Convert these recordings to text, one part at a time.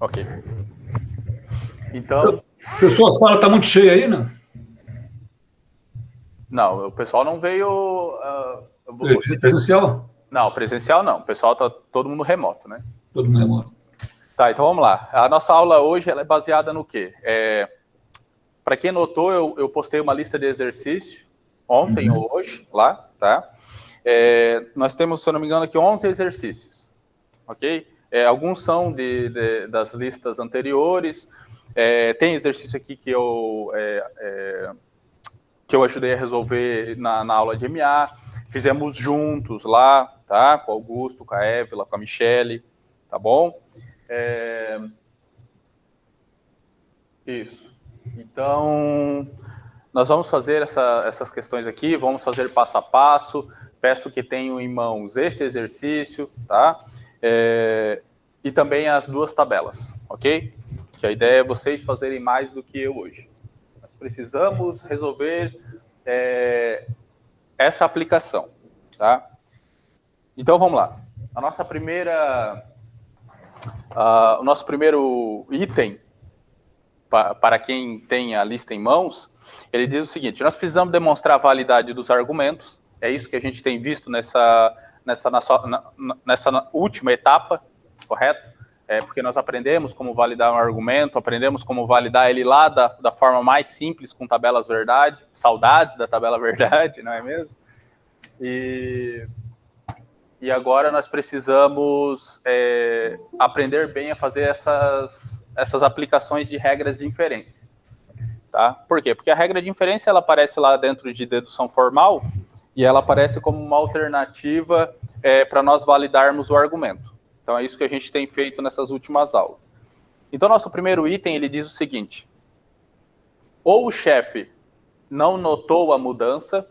Ok. Então... Pessoal, a sala está muito cheia aí, não? Não, o pessoal não veio... Presencial? Não, presencial não. O pessoal tá todo mundo remoto, né? Todo mundo remoto. Tá, então vamos lá. A nossa aula hoje ela é baseada no quê? Para quem notou, eu postei uma lista de exercícios ontem ou hoje, lá, tá? Nós temos, se eu não me engano, aqui 11 exercícios, ok? Alguns são das listas anteriores. Tem exercício aqui que eu ajudei a resolver na aula de MA. Fizemos juntos lá, tá? Com o Augusto, com a Évila, com a Michele, tá bom? Isso. Então, nós vamos fazer essas questões aqui, vamos fazer passo a passo. Peço que tenham em mãos esse exercício, tá? E também as duas tabelas, ok? Que a ideia é vocês fazerem mais do que eu hoje. Nós precisamos resolver essa aplicação, tá? Então, vamos lá. O nosso primeiro item, para quem tem a lista em mãos, ele diz o seguinte: nós precisamos demonstrar a validade dos argumentos. É isso que a gente tem visto nessa última etapa, correto? Porque nós aprendemos como validar um argumento, aprendemos como validar ele lá da forma mais simples, com tabelas verdade, saudades da tabela verdade, não é mesmo? E agora nós precisamos aprender bem a fazer essas aplicações de regras de inferência. Tá? Por quê? Porque a regra de inferência ela aparece lá dentro de dedução formal e ela aparece como uma alternativa para nós validarmos o argumento. Então é isso que a gente tem feito nessas últimas aulas. Então nosso primeiro item ele diz o seguinte: ou o chefe não notou a mudança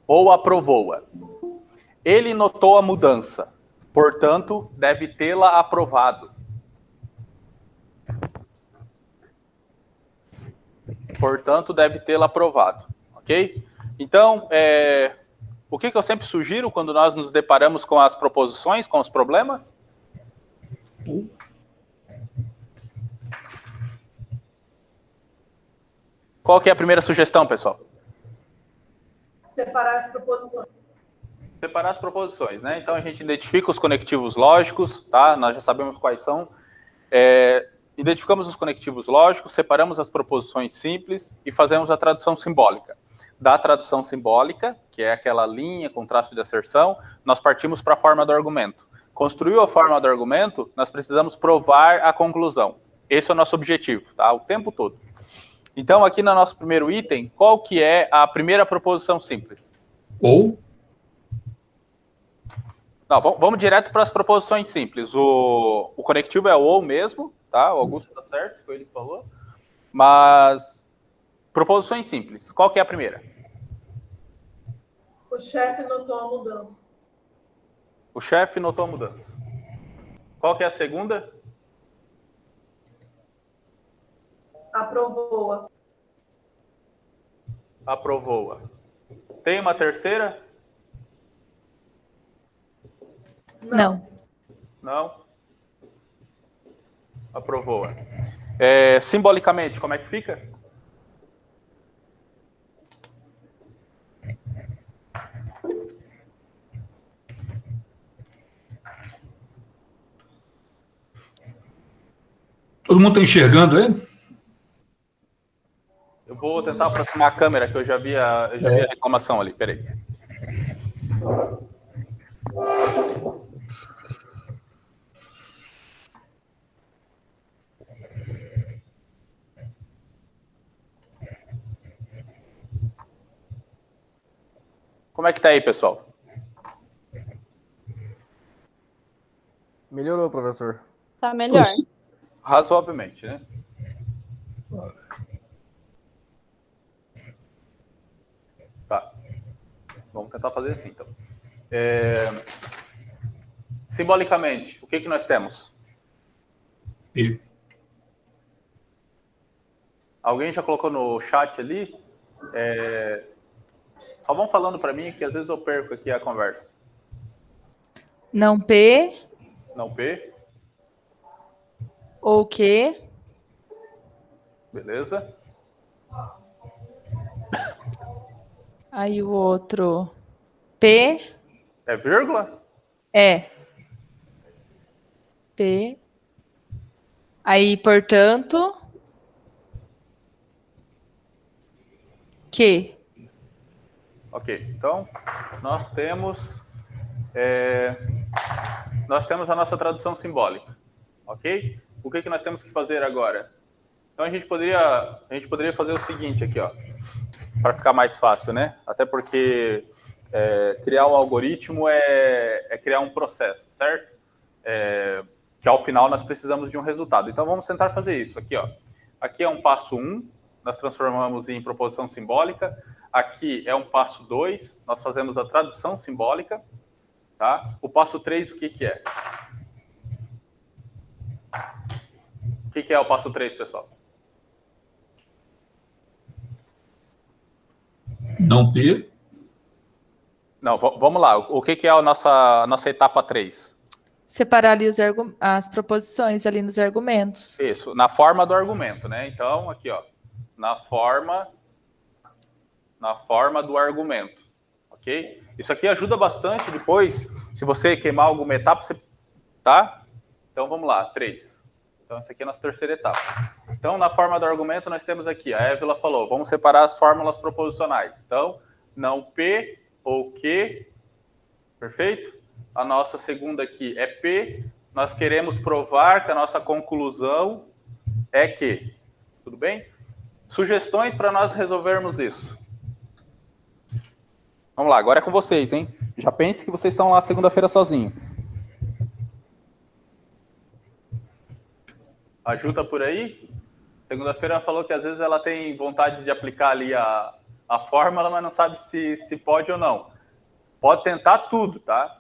ou aprovou-a. Ele notou a mudança, portanto, deve tê-la aprovado. Portanto, deve tê-la aprovado, ok? Então, o que eu sempre sugiro quando nós nos deparamos com as proposições, com os problemas? Qual que é a primeira sugestão, pessoal? Separar as proposições. Separar as proposições, né? Então, a gente identifica os conectivos lógicos, tá? Nós já sabemos quais são. Identificamos os conectivos lógicos, separamos as proposições simples e fazemos a tradução simbólica. Da tradução simbólica, que é aquela linha com traço de asserção, nós partimos para a forma do argumento. Construiu a forma do argumento, nós precisamos provar a conclusão. Esse é o nosso objetivo, tá? O tempo todo. Então, aqui no nosso primeiro item, qual que é a primeira proposição simples? Ou? Não, vamos direto para as proposições simples. O conectivo é o ou mesmo, tá? O Augusto está certo, foi ele que falou. Mas, proposições simples. Qual que é a primeira? O chefe notou a mudança. O chefe notou a mudança. Qual que é a segunda? Aprovou-a. Aprovou-a. Tem uma terceira? Não. Não? Aprovou-a. Simbolicamente, como é que fica? Todo mundo está enxergando aí? Eu vou tentar aproximar a câmera, que eu já vi a reclamação ali. Peraí. Como é que tá aí, pessoal? Melhorou, professor. Tá melhor. Razoavelmente, né? Tá. Vamos tentar fazer assim, então. Simbolicamente, o que nós temos? E Alguém já colocou no chat ali? Só vão falando para mim, que às vezes eu perco aqui a conversa. Não P. Não P. ou que, Beleza? aí o outro P, É vírgula? P, aí, portanto, que. Ok, então nós temos a nossa tradução simbólica, ok? O que nós temos que fazer agora? Então a gente poderia fazer o seguinte aqui, ó, para ficar mais fácil, né? Até porque criar um algoritmo é criar um processo, certo? Que ao final nós precisamos de um resultado. Então vamos tentar fazer isso aqui, ó. Aqui é um passo 1, nós transformamos em proposição simbólica. Aqui é um passo 2, nós fazemos a tradução simbólica, tá? O passo 3, o que é? O que é o passo 3, pessoal? Não P. Não, vamos lá. O que é a nossa etapa 3? Separar ali as proposições ali nos argumentos. Isso, na forma do argumento, né? Então, aqui, ó, na forma do argumento, ok? Isso aqui ajuda bastante depois, se você queimar alguma etapa, tá? Então, vamos lá, 3. Então, essa aqui é a nossa terceira etapa. Então, na forma do argumento, nós temos aqui, a Évila falou, vamos separar as fórmulas proposicionais. Então, não P ou que, perfeito? A nossa segunda aqui é P. Nós queremos provar que a nossa conclusão é que. Tudo bem? Sugestões para nós resolvermos isso. Vamos lá, agora é com vocês, hein? Já pense que vocês estão lá segunda-feira sozinho. A Ju tá por aí? Segunda-feira ela falou que às vezes ela tem vontade de aplicar ali a fórmula, mas não sabe se pode ou não. Pode tentar tudo, tá?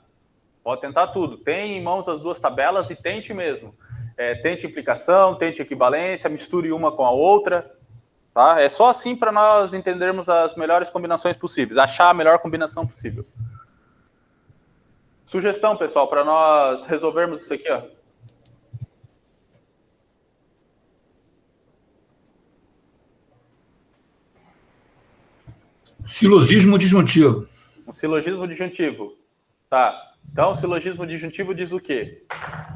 Pode tentar tudo. Tem em mãos as duas tabelas e tente mesmo. Tente implicação, tente equivalência, misture uma com a outra. Tá? É só assim para nós entendermos as melhores combinações possíveis. Achar a melhor combinação possível. Sugestão, pessoal, para nós resolvermos isso aqui, ó. Silogismo disjuntivo. Um silogismo disjuntivo. Tá. Então, o silogismo disjuntivo diz o quê?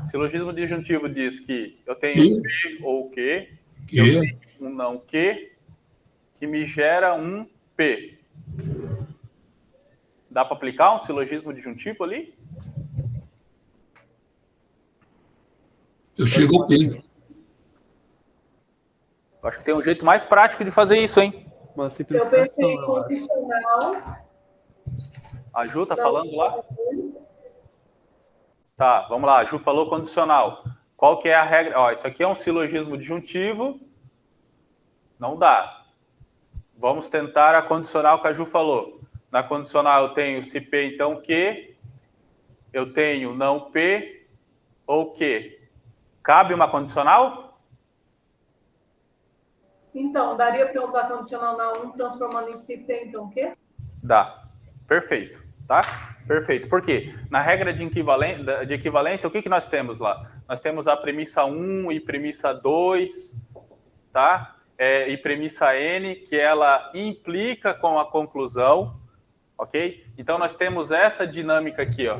O silogismo disjuntivo diz que eu tenho P ou que, eu tenho um não que me gera um P. Dá para aplicar um silogismo disjuntivo ali? Eu chego ao P. Acho que tem um jeito mais prático de fazer isso, hein? Eu pensei em condicional. A Ju tá falando lá? Tá, vamos lá. A Ju falou condicional. Qual que é a regra? Ó, isso aqui é um silogismo disjuntivo. Não dá. Vamos tentar a condicional que a Ju falou. Na condicional eu tenho se P, então que. Eu tenho não P ou que. Cabe uma condicional? Então, daria para usar condicional na 1, transformando em se P, então o quê? Dá. Perfeito. Tá? Perfeito. Por quê? Na regra de equivalência, o que nós temos lá? Nós temos a premissa 1 e premissa 2, tá? E premissa N, que ela implica com a conclusão, ok? Então, nós temos essa dinâmica aqui, ó.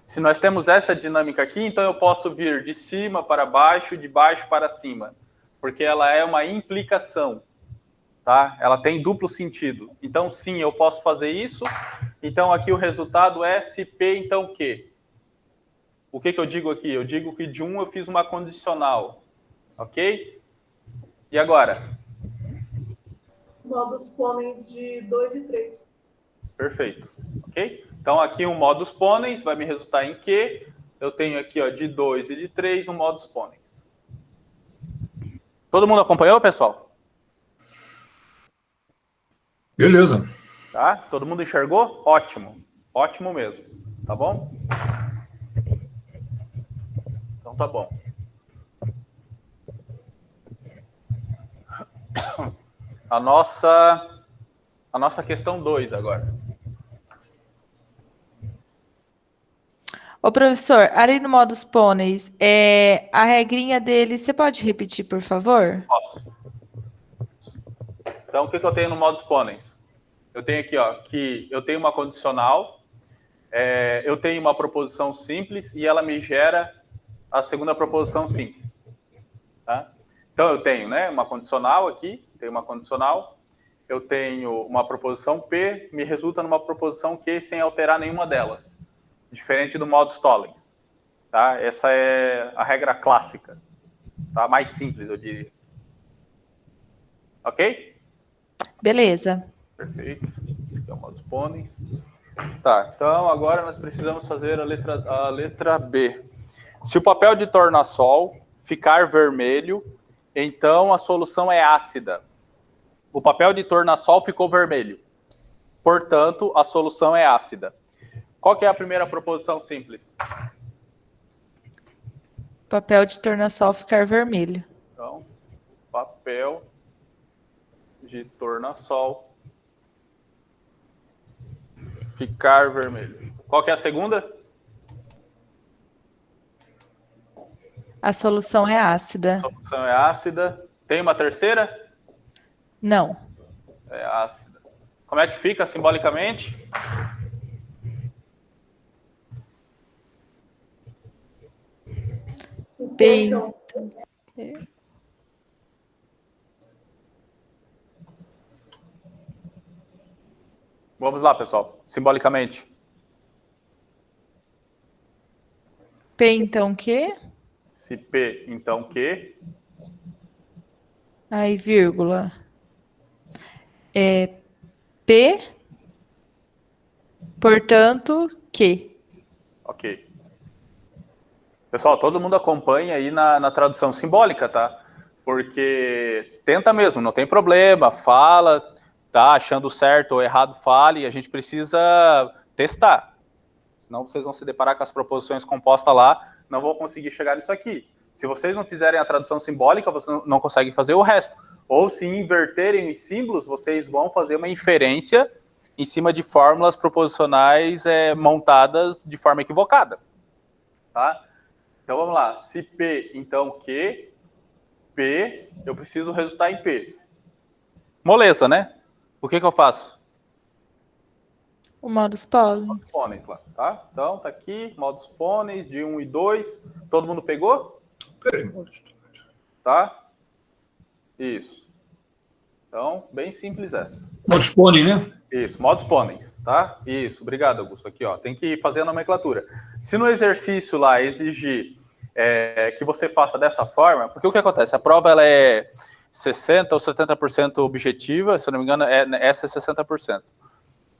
Se nós temos essa dinâmica aqui, então eu posso vir de cima para baixo, de baixo para cima, porque ela é uma implicação, tá? Ela tem duplo sentido. Então, sim, eu posso fazer isso. Então, aqui o resultado é se P, então que? O que eu digo aqui? Eu digo que de 1 eu fiz uma condicional, ok? E agora? Modus ponens de 2 e 3. Perfeito, ok? Então, aqui um modus ponens vai me resultar em que? Eu tenho aqui, ó, de 2 e de 3, um modus ponens. Todo mundo acompanhou, pessoal? Beleza. Tá? Todo mundo enxergou? Ótimo. Ótimo mesmo. Tá bom? Então tá bom. A nossa questão 2 agora. Ô, professor, ali no modus ponens, a regrinha dele, você pode repetir, por favor? Posso. Então, o que eu tenho no modus ponens? Eu tenho aqui, ó, que eu tenho uma condicional, eu tenho uma proposição simples e ela me gera a segunda proposição simples. Tá? Então, eu tenho, né, uma condicional aqui, tenho uma condicional, eu tenho uma proposição P, me resulta numa proposição Q sem alterar nenhuma delas, diferente do modus tollens. Tá? Essa é a regra clássica, tá? Mais simples, eu diria. Ok? Beleza. Perfeito. Esse aqui é o modus ponens. Tá, então agora nós precisamos fazer a letra B. Se o papel de tornassol ficar vermelho, então a solução é ácida. O papel de tornassol ficou vermelho. Portanto, a solução é ácida. Qual que é a primeira proposição simples? Papel de tornassol ficar vermelho. Então, papel de tornassol ficar vermelho. Qual que é a segunda? A solução é ácida. A solução é ácida. Tem uma terceira? Não. É ácida. Como é que fica simbolicamente? P. Vamos lá, pessoal. Simbolicamente. P, então, Q? Se P, então Q. Aí, vírgula. P, portanto, Q. Ok. Pessoal, todo mundo acompanha aí na tradução simbólica, tá? Porque tenta mesmo, não tem problema, fala, tá achando certo ou errado, fale, a gente precisa testar. Senão vocês vão se deparar com as proposições compostas lá, não vão conseguir chegar nisso aqui. Se vocês não fizerem a tradução simbólica, vocês não conseguem fazer o resto. Ou se inverterem os símbolos, vocês vão fazer uma inferência em cima de fórmulas proposicionais montadas de forma equivocada. Tá? Então vamos lá. Se P, então Q, P, eu preciso resultar em P. Moleza, né? O que eu faço? O modus ponens. Modus ponens lá, tá? Então tá aqui, modus ponens de 1 e 2. Todo mundo pegou? Peraí. Tá? Isso. Então, bem simples essa. Modus ponens, né? Isso, modus ponens, tá? Isso, obrigado, Augusto. Aqui, ó, tem que fazer a nomenclatura. Se no exercício lá exigir que você faça dessa forma, porque o que acontece? A prova ela é 60% ou 70% objetiva, se eu não me engano, essa é 60%.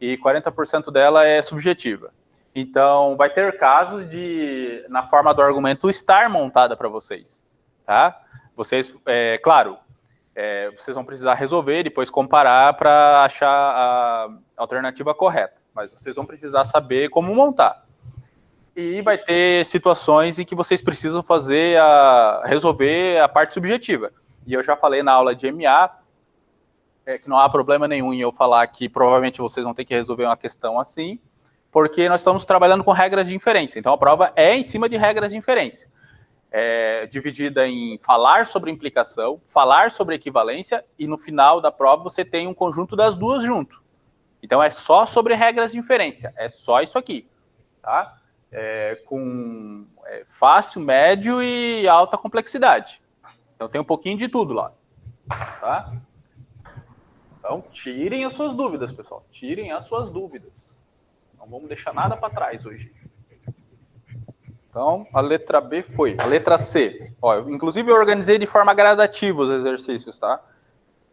E 40% dela é subjetiva. Então, vai ter casos de, na forma do argumento, estar montada para vocês, tá? Vocês, claro, vocês vão precisar resolver e depois comparar para achar a alternativa correta, mas vocês vão precisar saber como montar. E vai ter situações em que vocês precisam resolver a parte subjetiva. E eu já falei na aula de MA, que não há problema nenhum em eu falar que provavelmente vocês vão ter que resolver uma questão assim, porque nós estamos trabalhando com regras de inferência. Então, a prova é em cima de regras de inferência. Dividida em falar sobre implicação, falar sobre equivalência, e no final da prova você tem um conjunto das duas junto. Então, é só sobre regras de inferência. É só isso aqui. Tá? Com fácil, médio e alta complexidade. Então, tem um pouquinho de tudo lá. Tá? Então, tirem as suas dúvidas, pessoal. Tirem as suas dúvidas. Não vamos deixar nada para trás hoje. Então, a letra B foi. A letra C. Ó, inclusive, eu organizei de forma gradativa os exercícios, tá?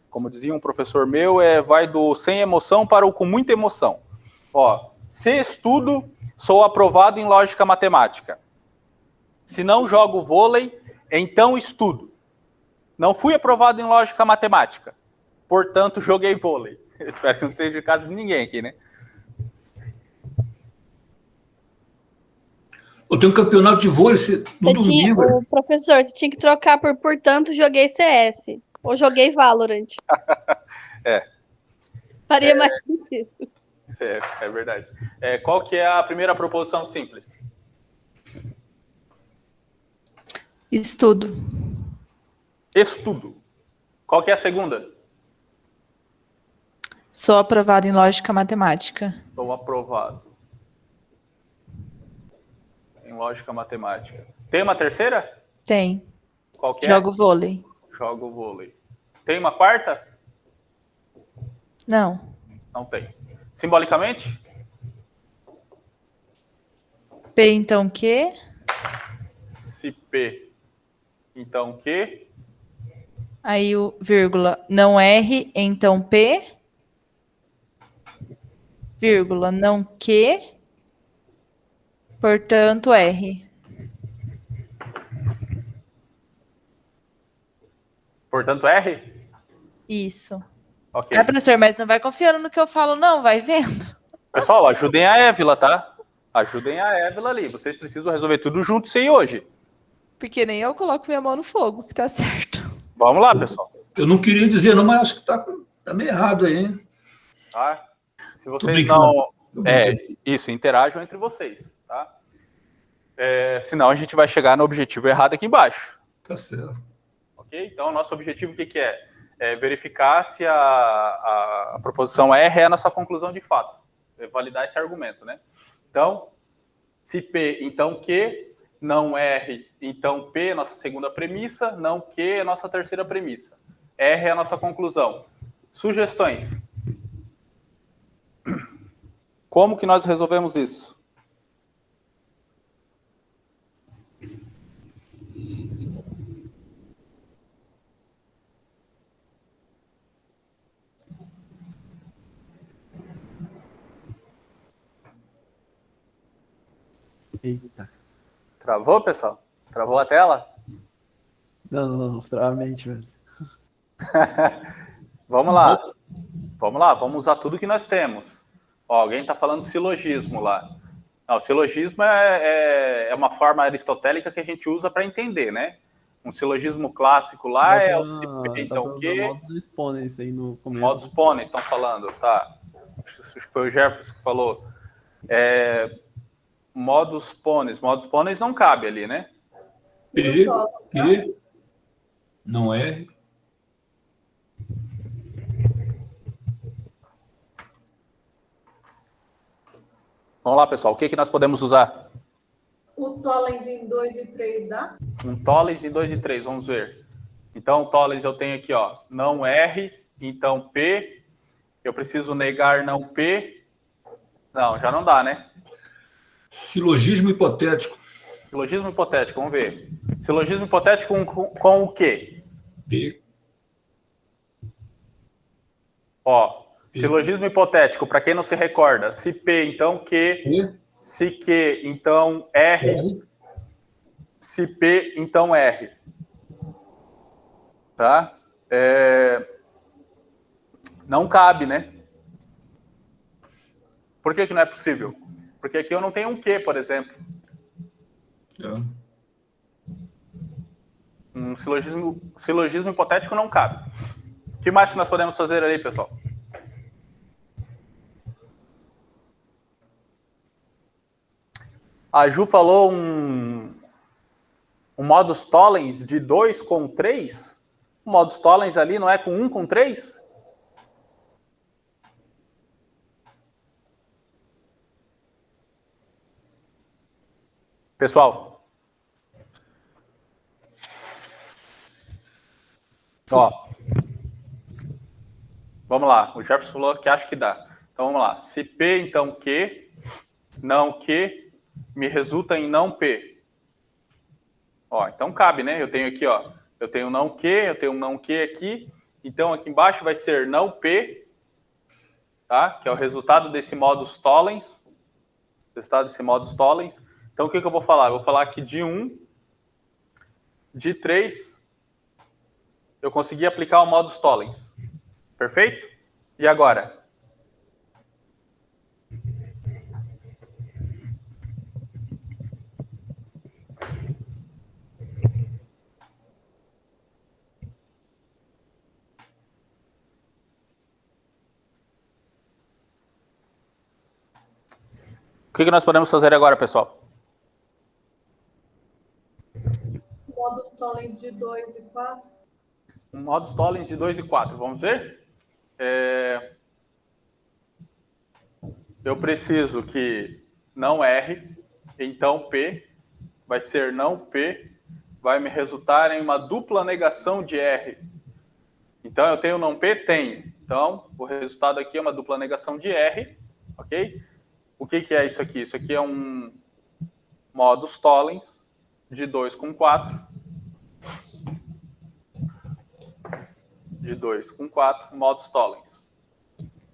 Como dizia um professor meu, vai do sem emoção para o com muita emoção. Ó, se estudo, sou aprovado em lógica matemática. Se não jogo vôlei, então estudo. Não fui aprovado em lógica matemática. Portanto, joguei vôlei. Eu espero que não seja o caso de ninguém aqui, né? Eu tenho um campeonato de vôlei no domingo. O professor, você tinha que trocar por portanto, joguei CS. Ou joguei Valorant. Faria mais sentido. É verdade. Qual que é a primeira proposição simples? Estudo. Estudo. Qual que é a segunda? Sou aprovado em lógica matemática. Estou aprovado em lógica matemática. Tem uma terceira? Tem. Qual que é? Jogo vôlei. Jogo vôlei. Tem uma quarta? Não. Não tem. Simbolicamente? P, então, Q. Se P, então Q. Aí o vírgula, não R, então P. Vírgula, não Q. Portanto, R. Portanto, R? Isso. Ok. Professor, mas não vai confiando no que eu falo, não, vai vendo. Pessoal, ajudem a Évila, tá? Ajudem a Évila ali. Vocês precisam resolver tudo junto sem hoje. Porque nem eu coloco minha mão no fogo, que tá certo. Vamos lá, pessoal. Eu não queria dizer, não, mas acho que tá meio errado aí, hein? Tá? Se Tô vocês brincando. não... Isso, interajam entre vocês, tá? Senão a gente vai chegar no objetivo errado aqui embaixo. Tá certo. Ok? Então, nosso objetivo o que é? É verificar se a proposição R é a nossa conclusão de fato. É validar esse argumento, né? Então, se P, então Q, não R, então P, nossa segunda premissa, não Q é nossa terceira premissa. R é a nossa conclusão. Sugestões. Como que nós resolvemos isso? Eita. Travou, pessoal? Travou a tela? Não, travou a mente, velho. Vamos lá. Vamos lá, vamos usar tudo que nós temos. Ó, alguém está falando silogismo lá. Não, silogismo é uma forma aristotélica que a gente usa para entender, né? Um silogismo clássico lá é o se P, então que... Modus ponens aí no começo. Modus ponens, estão falando, tá? Acho que foi o Jefferson que falou. Modus ponens não cabe ali, né? P, Q, não R. Vamos lá, pessoal. O que nós podemos usar? O Tollens em 2 e 3 dá? Um Tollens em 2 e 3, vamos ver. Então, o Tollens eu tenho aqui, ó, não R, então P. Eu preciso negar não P. Não, já não dá, né? Silogismo hipotético. Silogismo hipotético, vamos ver. Silogismo hipotético com o quê? P. Ó, silogismo hipotético, para quem não se recorda, se P, então Q, P. se Q, então R, R. se P, então R. Tá? Não cabe, né? Por que não é possível? Porque aqui eu não tenho um Q, por exemplo. Um silogismo hipotético não cabe. O que mais que nós podemos fazer ali, pessoal? A Ju falou um modus tollens de 2 com 3. O modus tollens ali não é com 1 com 3? Pessoal. Ó. Vamos lá. O Jefferson falou que acha que dá. Então vamos lá. Se P, então Q, não Q, me resulta em não P. Ó, então cabe, né? Eu tenho aqui, ó. Eu tenho não Q, eu tenho um não Q aqui. Então aqui embaixo vai ser não P, tá? Que é o resultado desse modus tollens. Resultado desse modus tollens. Então o que eu vou falar? Eu vou falar que de 1, de 3, eu consegui aplicar o modus tollens. Perfeito? E agora? O que nós podemos fazer agora, pessoal? Modus tollens de 2 e 4. Um modus tollens de 2 e 4. Vamos ver? Eu preciso que não R, então P vai ser não P, vai me resultar em uma dupla negação de R. Então, eu tenho não P? Tenho. Então, o resultado aqui é uma dupla negação de R, ok? O que é isso aqui? Isso aqui é um modus tollens de 2 com 4. De 2 com 4, modus tollens.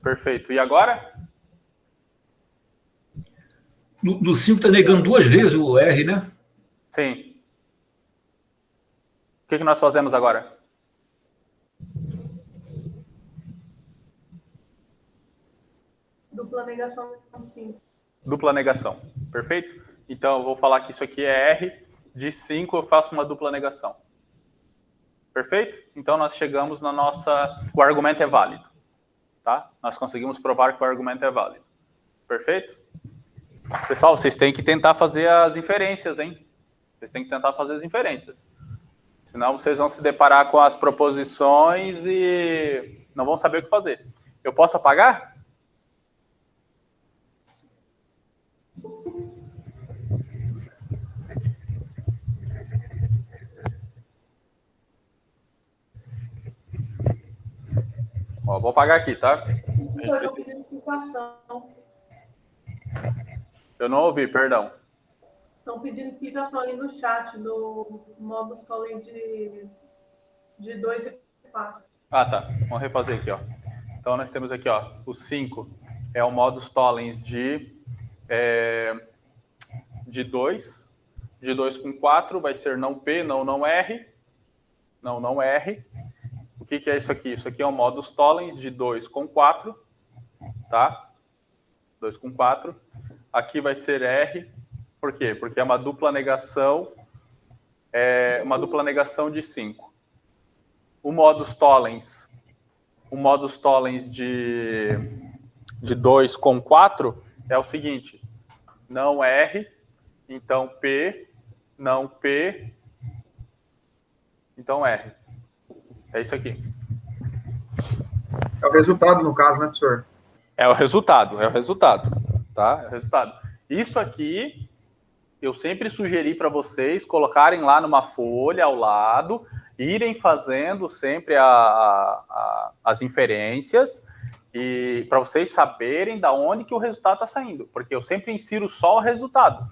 Perfeito. E agora? No 5 está negando 2 vezes o R, né? Sim. O que nós fazemos agora? Dupla negação 5. Dupla negação. Perfeito? Então, eu vou falar que isso aqui é R. De 5, eu faço uma dupla negação. Perfeito? Então, nós chegamos na nossa... O argumento é válido. Tá? Nós conseguimos provar que o argumento é válido. Perfeito? Pessoal, vocês têm que tentar fazer as inferências, hein? Vocês têm que tentar fazer as inferências. Senão, vocês vão se deparar com as proposições e não vão saber o que fazer. Eu posso apagar? Ó, vou apagar aqui, tá? Eu estou pedindo explicação. Eu não ouvi, perdão. Estão pedindo explicação ali no chat, do modus tollens de 2 e 4. Ah, tá. Vamos refazer aqui, ó. Então, nós temos aqui, ó, o 5 é o modus tollens de 2. De 2 com 4 vai ser não P, não R. Não R. O que é isso aqui? Isso aqui é o modus tollens de 2 com 4. Tá? 2 com 4. Aqui vai ser R. Por quê? Porque é uma dupla negação. Uma dupla negação de 5. O modus tollens de 2 com 4 é o seguinte. Não R, então P, não P, então R. É isso aqui. É o resultado, no caso, né, professor? É o resultado, tá? É o resultado. Isso aqui, eu sempre sugeri para vocês colocarem lá numa folha ao lado, irem fazendo sempre as inferências, e para vocês saberem da onde que o resultado está saindo, porque eu sempre insiro só o resultado,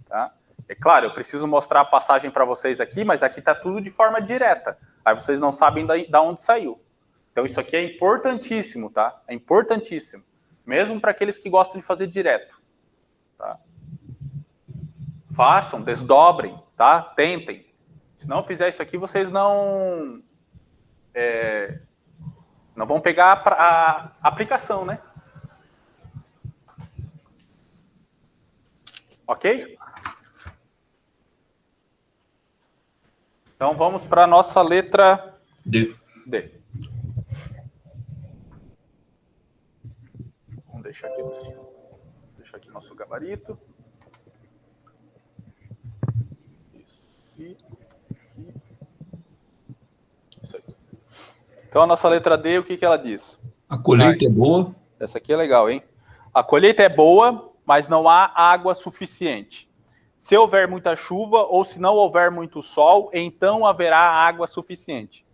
tá? É claro, eu preciso mostrar a passagem para vocês aqui, mas aqui está tudo de forma direta, aí vocês não sabem da onde saiu. Então isso aqui é importantíssimo, tá? É importantíssimo, mesmo para aqueles que gostam de fazer direto, tá? Façam, desdobrem, tá? Tentem. Se não fizer isso aqui, vocês não vão pegar a aplicação, né? Ok? Então, vamos para a nossa letra D. Vamos deixar aqui nosso gabarito. Isso aí. Então, a nossa letra D, o que ela diz? A colheita é boa. Essa aqui é legal, hein? A colheita é boa, mas não há água suficiente. Se houver muita chuva ou se não houver muito sol, então haverá água suficiente.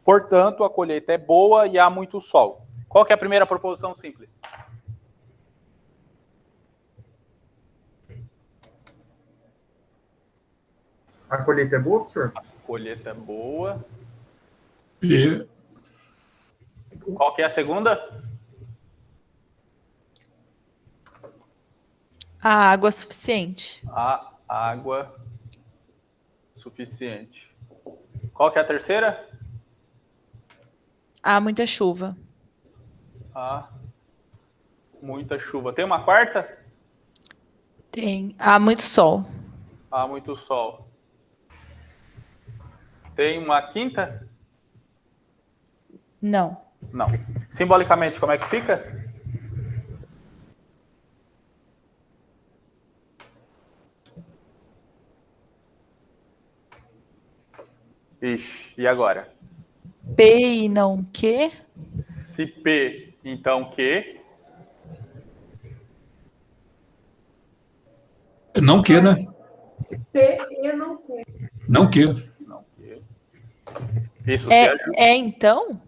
Portanto, a colheita é boa e há muito sol. Qual que é a primeira proposição simples? A colheita é boa, professor? A colheita é boa. E Qual que é a segunda? A água suficiente. A água suficiente. Qual que é a terceira? Há muita chuva. Há muita chuva. Tem uma quarta? Tem. Há muito sol. Há muito sol. Tem uma quinta? Não. Não. Simbolicamente, como é que fica? Ixi, e agora? P e não Q? Se P, então Q. Não que, né? P e não Q. Não que. Não Q. Isso, se Então?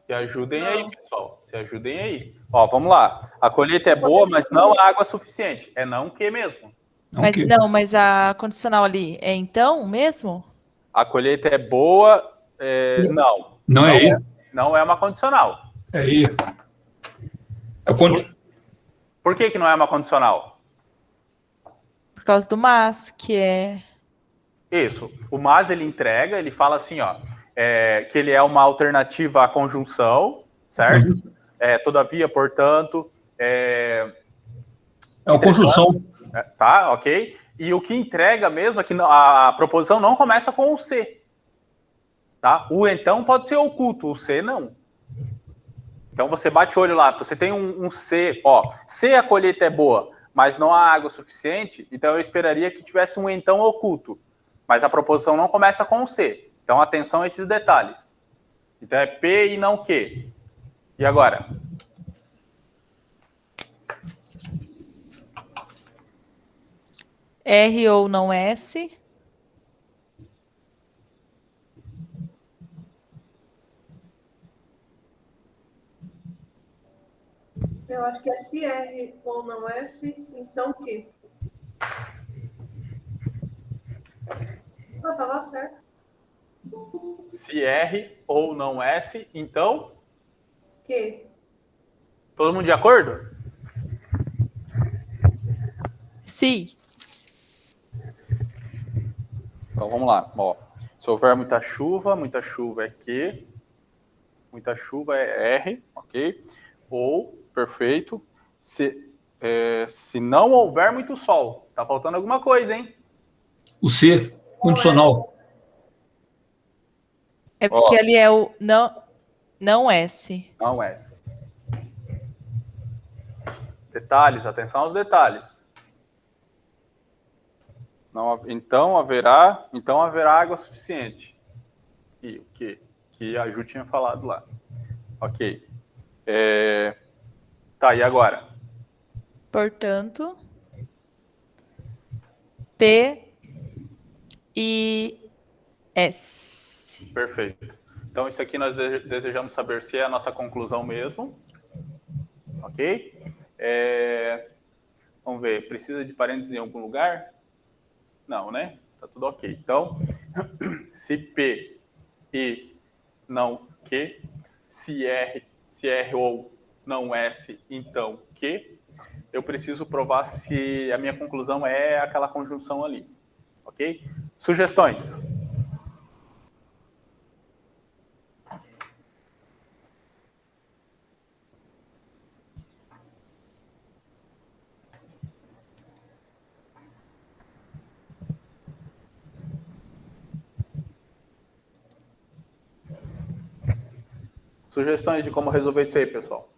Se ajudem aí, Não. pessoal. Se ajudem aí. Ó, vamos lá. A colheita é boa, mas não há água suficiente. É não que mesmo. Não Mas que. não, mas a condicional ali é então mesmo? A colheita é boa, não. Não é E. Não é uma condicional. É E. É o Por que não é uma condicional? Por causa do mas, que é. Isso. O mas ele entrega, ele fala assim, ó, que ele é uma alternativa à conjunção, certo? Todavia, portanto, É a conjunção. tá, ok? E o que entrega mesmo é que a proposição não começa com o C. Tá? O então pode ser oculto, o C não. Então você bate o olho lá, você tem um C, ó, se a colheita é boa, mas não há água suficiente, então eu esperaria que tivesse um então oculto. Mas a proposição não começa com o C. Então atenção a esses detalhes. Então é P e não Q. E agora? R ou não S? Eu acho que é se R ou não S, então Q. Ah, tava certo. Se R ou não S, então... Q. Todo mundo de acordo? Sim. Então vamos lá. Ó, se houver muita chuva é Q, muita chuva é R, ok? Ou, perfeito, se não houver muito sol. Tá faltando alguma coisa, hein? O C, condicional. É porque ali é o não S. Não S. Detalhes, atenção aos detalhes. Não, então haverá água suficiente. E o que a Ju tinha falado lá. Ok. Tá, e agora? Portanto, P e S. Perfeito. Então, isso aqui nós desejamos saber se é a nossa conclusão mesmo. Ok? Vamos ver. Precisa de parênteses em algum lugar? Não, né? Tá tudo ok. Então, se P e não Q, se R ou não S, então Q, eu preciso provar se a minha conclusão é aquela conjunção ali. Ok? Sugestões? Sugestões de como resolver isso aí, pessoal?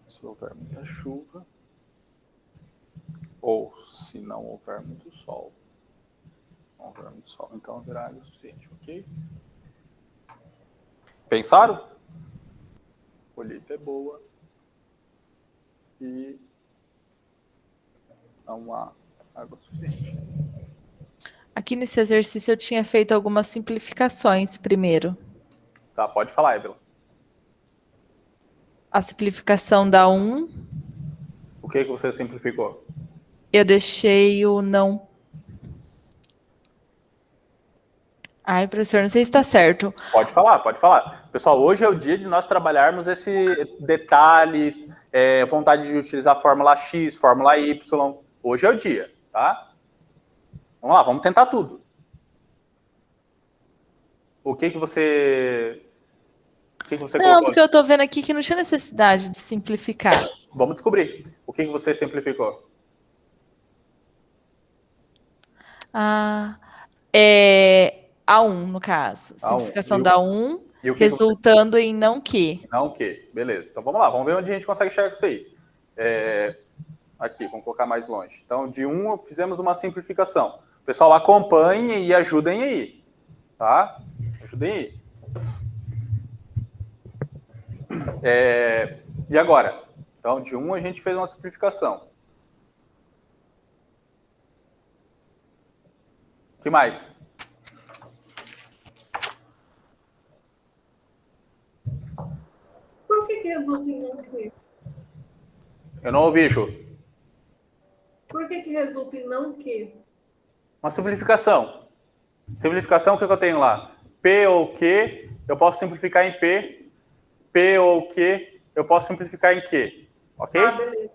Se houver muita chuva, ou se não houver muito sol. Não houver muito sol, então haverá água suficiente, ok? Pensaram? A colheita é boa e não há água suficiente. Aqui nesse exercício eu tinha feito algumas simplificações primeiro. Tá, pode falar, Evelyn. A simplificação da 1, O que você simplificou? eu deixei o não. Ai, professor, não sei se está certo. Pode falar, pode falar. Pessoal, hoje é o dia de nós trabalharmos esses detalhes, vontade de utilizar fórmula X, fórmula Y. Hoje é o dia, tá? Vamos lá, vamos tentar tudo. O que você Não, colocou? porque eu estou vendo aqui que não tinha necessidade de simplificar. Vamos descobrir. O que você simplificou? A1, no caso. A1. Simplificação da 1, E o que resultando em não que. Não que. Beleza. Então vamos lá, vamos ver onde a gente consegue chegar com isso aí. Aqui, vamos colocar mais longe. Então, de 1 fizemos uma simplificação. Pessoal, acompanhem e ajudem aí. Tá? Ajudem aí. E agora? Então, de 1 a gente fez uma simplificação. O que mais? Por que resulta em não Q? Eu não ouvi, Ju. Por que resulta em não Q? Uma simplificação. Simplificação, o que eu tenho lá? P ou Q, eu posso simplificar em P. P ou Q, eu posso simplificar em Q. Ok? Ah, beleza.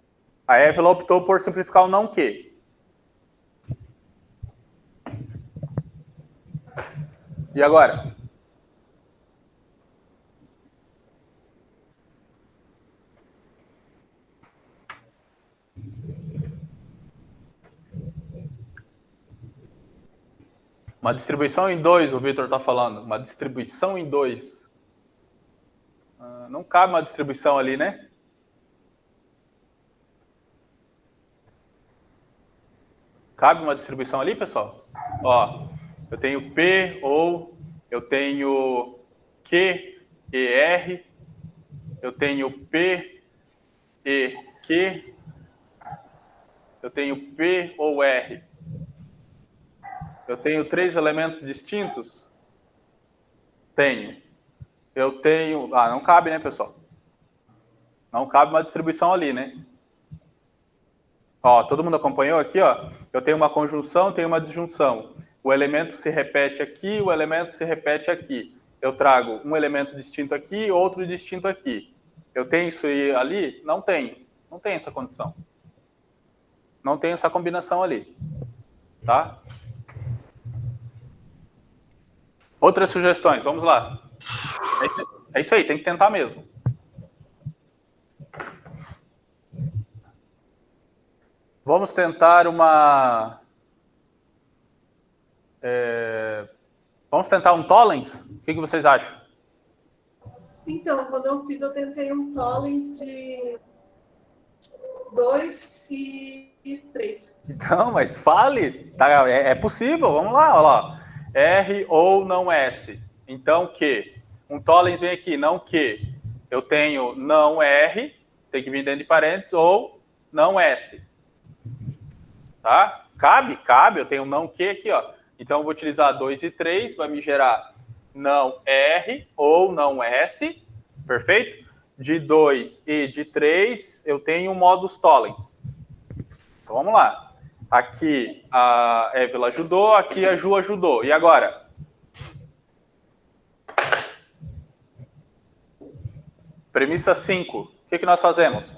A Evelyn optou por simplificar o não Q. E agora? Uma distribuição em 2, o Vitor está falando. Uma distribuição em 2. Não cabe uma distribuição ali, né? Cabe uma distribuição ali, pessoal? Ó, eu tenho P ou eu tenho Q e R. Eu tenho P e Q. Eu tenho P ou R. Eu tenho 3 elementos distintos? Tenho. Eu tenho... não cabe, né, pessoal? Não cabe uma distribuição ali, né? Ó, todo mundo acompanhou aqui, ó? Eu tenho uma conjunção, tenho uma disjunção. O elemento se repete aqui, o elemento se repete aqui. Eu trago um elemento distinto aqui, outro distinto aqui. Eu tenho isso aí ali? Não tenho. Não tenho essa condição. Não tenho essa combinação ali. Tá? Outras sugestões, vamos lá. É isso aí, tem que tentar mesmo. Vamos tentar uma... Vamos tentar um Tollens? O que vocês acham? Então, quando eu fiz, eu tentei um Tollens de 2 e 3. Então, mas fale. Tá, é possível, vamos lá, olha lá. R ou não S. Então, Q. Um Tollens vem aqui, não Q. Eu tenho não R, tem que vir dentro de parênteses, ou não S. Tá? Cabe, eu tenho não Q aqui, ó. Então, eu vou utilizar 2 e 3, vai me gerar não R ou não S, perfeito? De 2 e de 3, eu tenho modus tollens. Então, vamos lá. Aqui a Evelyn ajudou, aqui a Ju ajudou. E agora? Premissa 5. O que nós fazemos?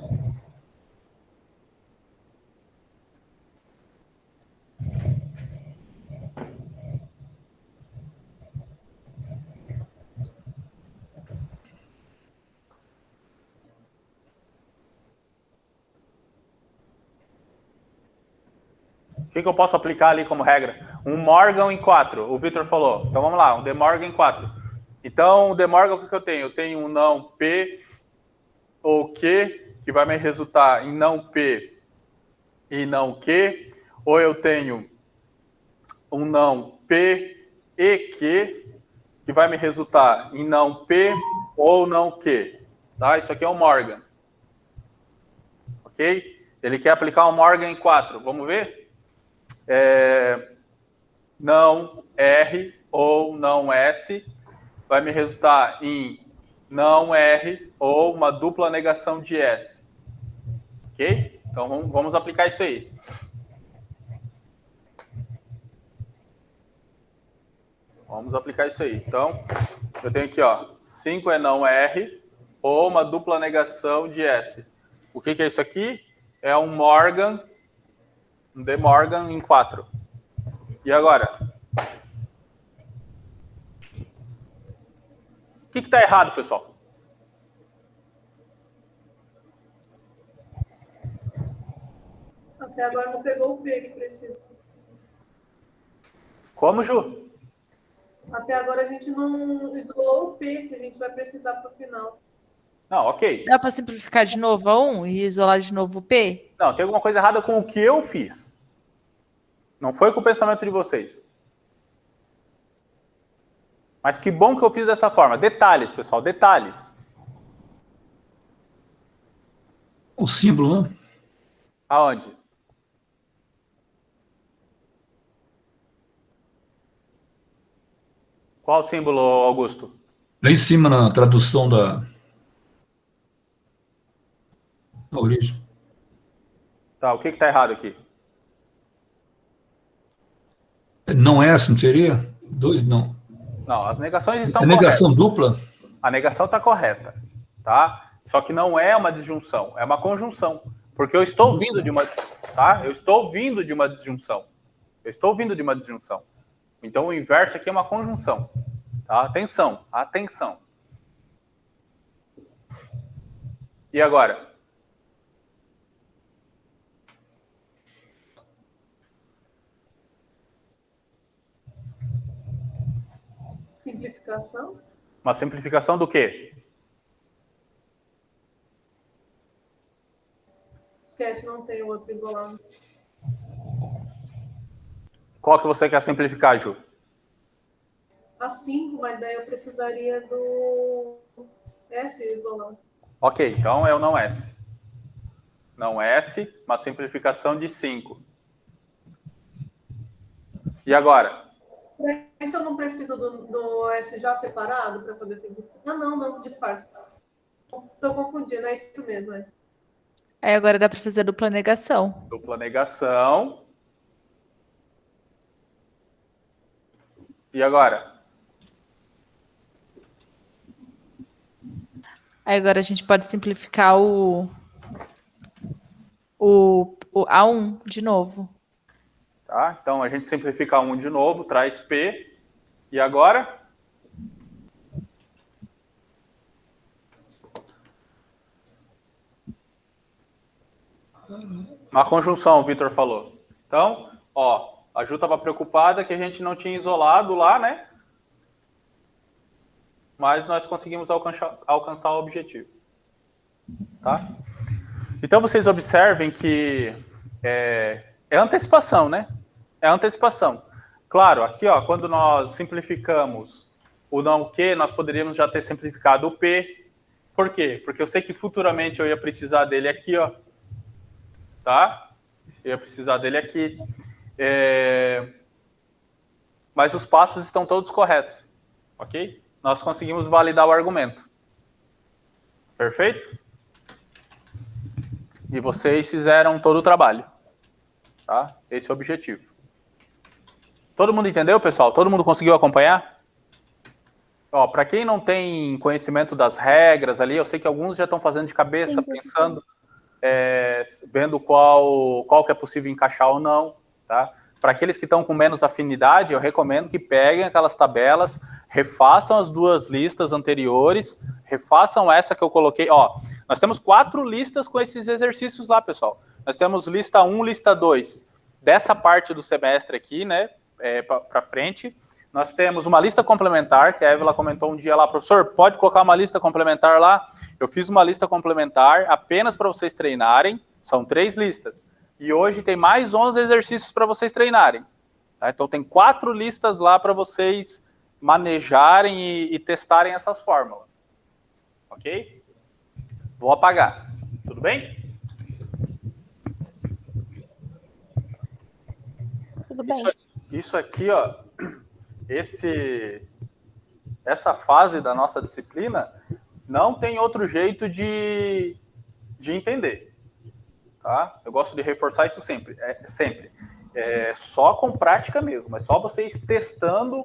O que eu posso aplicar ali como regra? Um Morgan em 4, o Vitor falou. Então vamos lá, um De Morgan em 4. Então, o De Morgan, o que eu tenho? Eu tenho um não P ou Q, que vai me resultar em não P e não Q. Ou eu tenho um não P e Q, que vai me resultar em não P ou não Q. Tá? Isso aqui é um Morgan. Ok? Ele quer aplicar um Morgan em 4. Vamos ver? Não R ou não S vai me resultar em não R ou uma dupla negação de S. Ok? Então, vamos aplicar isso aí. Vamos aplicar isso aí. Então, eu tenho aqui, ó, 5 é não R ou uma dupla negação de S. O que é isso aqui? É um Morgan, um De Morgan em 4. E agora? O que está errado, pessoal? Até agora não pegou o P que precisa. Como, Ju? Até agora a gente não isolou o P que a gente vai precisar para o final. Não, ok. Dá para simplificar de novo a 1 e isolar de novo o P? Não, tem alguma coisa errada com o que eu fiz. Não foi com o pensamento de vocês. Mas que bom que eu fiz dessa forma. Detalhes, pessoal, detalhes. O símbolo, né? Aonde? Qual símbolo, Augusto? Lá em cima, na tradução da origem. Tá, o que está errado aqui? Não é assim, seria? 2 não. Não, as negações estão É corretas. negação dupla? A negação está correta, tá? Só que não é uma disjunção, é uma conjunção. Porque eu estou vindo de uma... Tá? Eu estou vindo de uma disjunção. Eu estou vindo de uma disjunção. Então, o inverso aqui é uma conjunção. Tá? Atenção, atenção. E agora? Simplificação. Uma simplificação do quê? Esquece, não tem outro isolado. Qual que você quer simplificar, Ju? A 5, mas daí eu precisaria do S isolado. Ok, então é o não S. Não S, uma simplificação de 5. E agora? Isso eu não preciso do S já separado para poder simplificar? Não, disfarce. Estou confundindo, é isso mesmo. É. Aí agora dá para fazer dupla negação. Dupla negação. E agora? Aí agora a gente pode simplificar o A1 de novo. Tá? Então, a gente simplifica 1 de novo, traz P. E agora? Uma conjunção, o Vitor falou. Então, ó, a Ju estava preocupada que a gente não tinha isolado lá, né? Mas nós conseguimos alcançar o objetivo. Tá? Então, vocês observem que é antecipação, né? É antecipação. Claro, aqui, ó, quando nós simplificamos o não que, nós poderíamos já ter simplificado o P. Por quê? Porque eu sei que futuramente eu ia precisar dele aqui, ó. Tá? Eu ia precisar dele aqui. Mas os passos estão todos corretos. Ok? Nós conseguimos validar o argumento. Perfeito? E vocês fizeram todo o trabalho. Tá? Esse é o objetivo. Todo mundo entendeu, pessoal? Todo mundo conseguiu acompanhar? Ó, para quem não tem conhecimento das regras ali, eu sei que alguns já estão fazendo de cabeça, pensando, vendo qual que é possível encaixar ou não, tá? Para aqueles que estão com menos afinidade, eu recomendo que peguem aquelas tabelas, refaçam as 2 listas anteriores, refaçam essa que eu coloquei. Ó, nós temos 4 listas com esses exercícios lá, pessoal. Nós temos lista 1, lista 2, dessa parte do semestre aqui, né, para frente. Nós temos uma lista complementar, que a Évila comentou um dia lá, professor, pode colocar uma lista complementar lá? Eu fiz uma lista complementar apenas para vocês treinarem, são 3 listas. E hoje tem mais 11 exercícios para vocês treinarem. Tá? Então tem 4 listas lá para vocês manejarem e testarem essas fórmulas. Ok? Vou apagar. Tudo bem? Tudo bem. Isso aqui, ó, essa fase da nossa disciplina não tem outro jeito de entender. Tá? Eu gosto de reforçar isso sempre. É só com prática mesmo. É só vocês testando,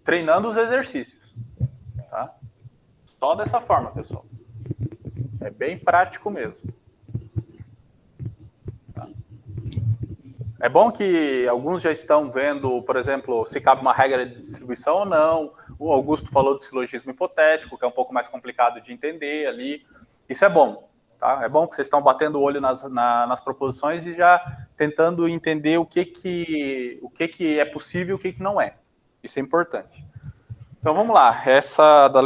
treinando os exercícios. Tá? Só dessa forma, pessoal. É bem prático mesmo. Tá? É bom que alguns já estão vendo, por exemplo, se cabe uma regra de distribuição ou não. O Augusto falou de silogismo hipotético, que é um pouco mais complicado de entender ali. Isso é bom, tá? É bom que vocês estão batendo o olho nas proposições e já tentando entender o que é possível e o que não é. Isso é importante. Então vamos lá. Essa a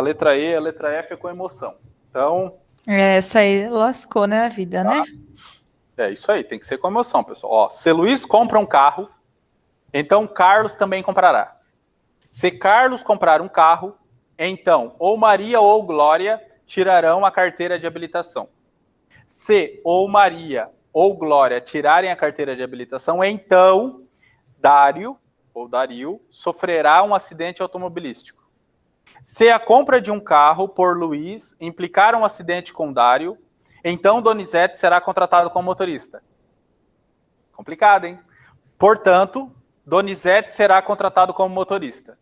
letra E e a letra F é com emoção. Então, Essa aí lascou, né, a vida, né? é isso aí, tem que ser com emoção, pessoal. Ó, se Luiz compra um carro, então Carlos também comprará. Se Carlos comprar um carro, então ou Maria ou Glória tirarão a carteira de habilitação. Se ou Maria ou Glória tirarem a carteira de habilitação, então Dário ou Dario sofrerá um acidente automobilístico. Se a compra de um carro por Luiz implicar um acidente com Dário, então Donizete será contratado como motorista. Complicado, hein? Portanto, Donizete será contratado como motorista.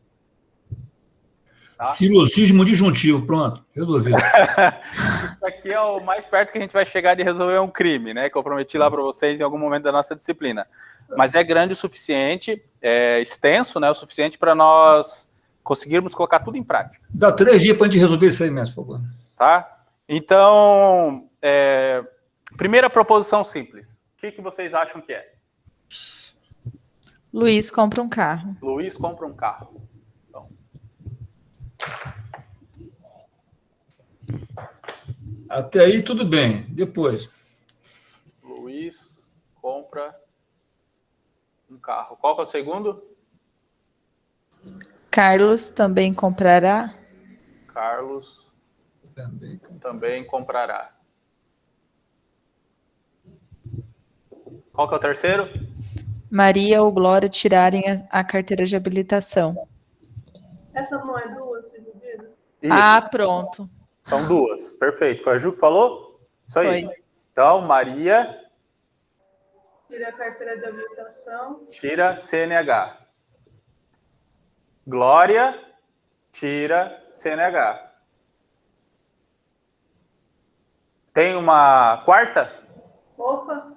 Tá? Silogismo disjuntivo, pronto, resolvido. Isso aqui é o mais perto que a gente vai chegar de resolver um crime, né? Que eu prometi lá para vocês em algum momento da nossa disciplina. Mas é grande o suficiente, é extenso, né? O suficiente para nós conseguirmos colocar tudo em prática. Dá 3 dias para a gente resolver isso aí mesmo, por favor. Tá? Então, primeira proposição simples. O que vocês acham que é? Luiz compra um carro. Luiz compra um carro. Então, Até aí tudo bem. Depois. Luiz compra um carro. Qual que é o segundo? Carlos também comprará. Carlos também comprará. Qual que é o terceiro? Maria ou Glória tirarem a carteira de habilitação. Essa não é duas divididas? Isso, Ah, pronto. são duas. Perfeito. Foi a Ju que falou? Isso aí. Foi. Então, Maria Tira a carteira de habilitação. tira CNH. Glória tira CNH. Tem uma quarta? Opa,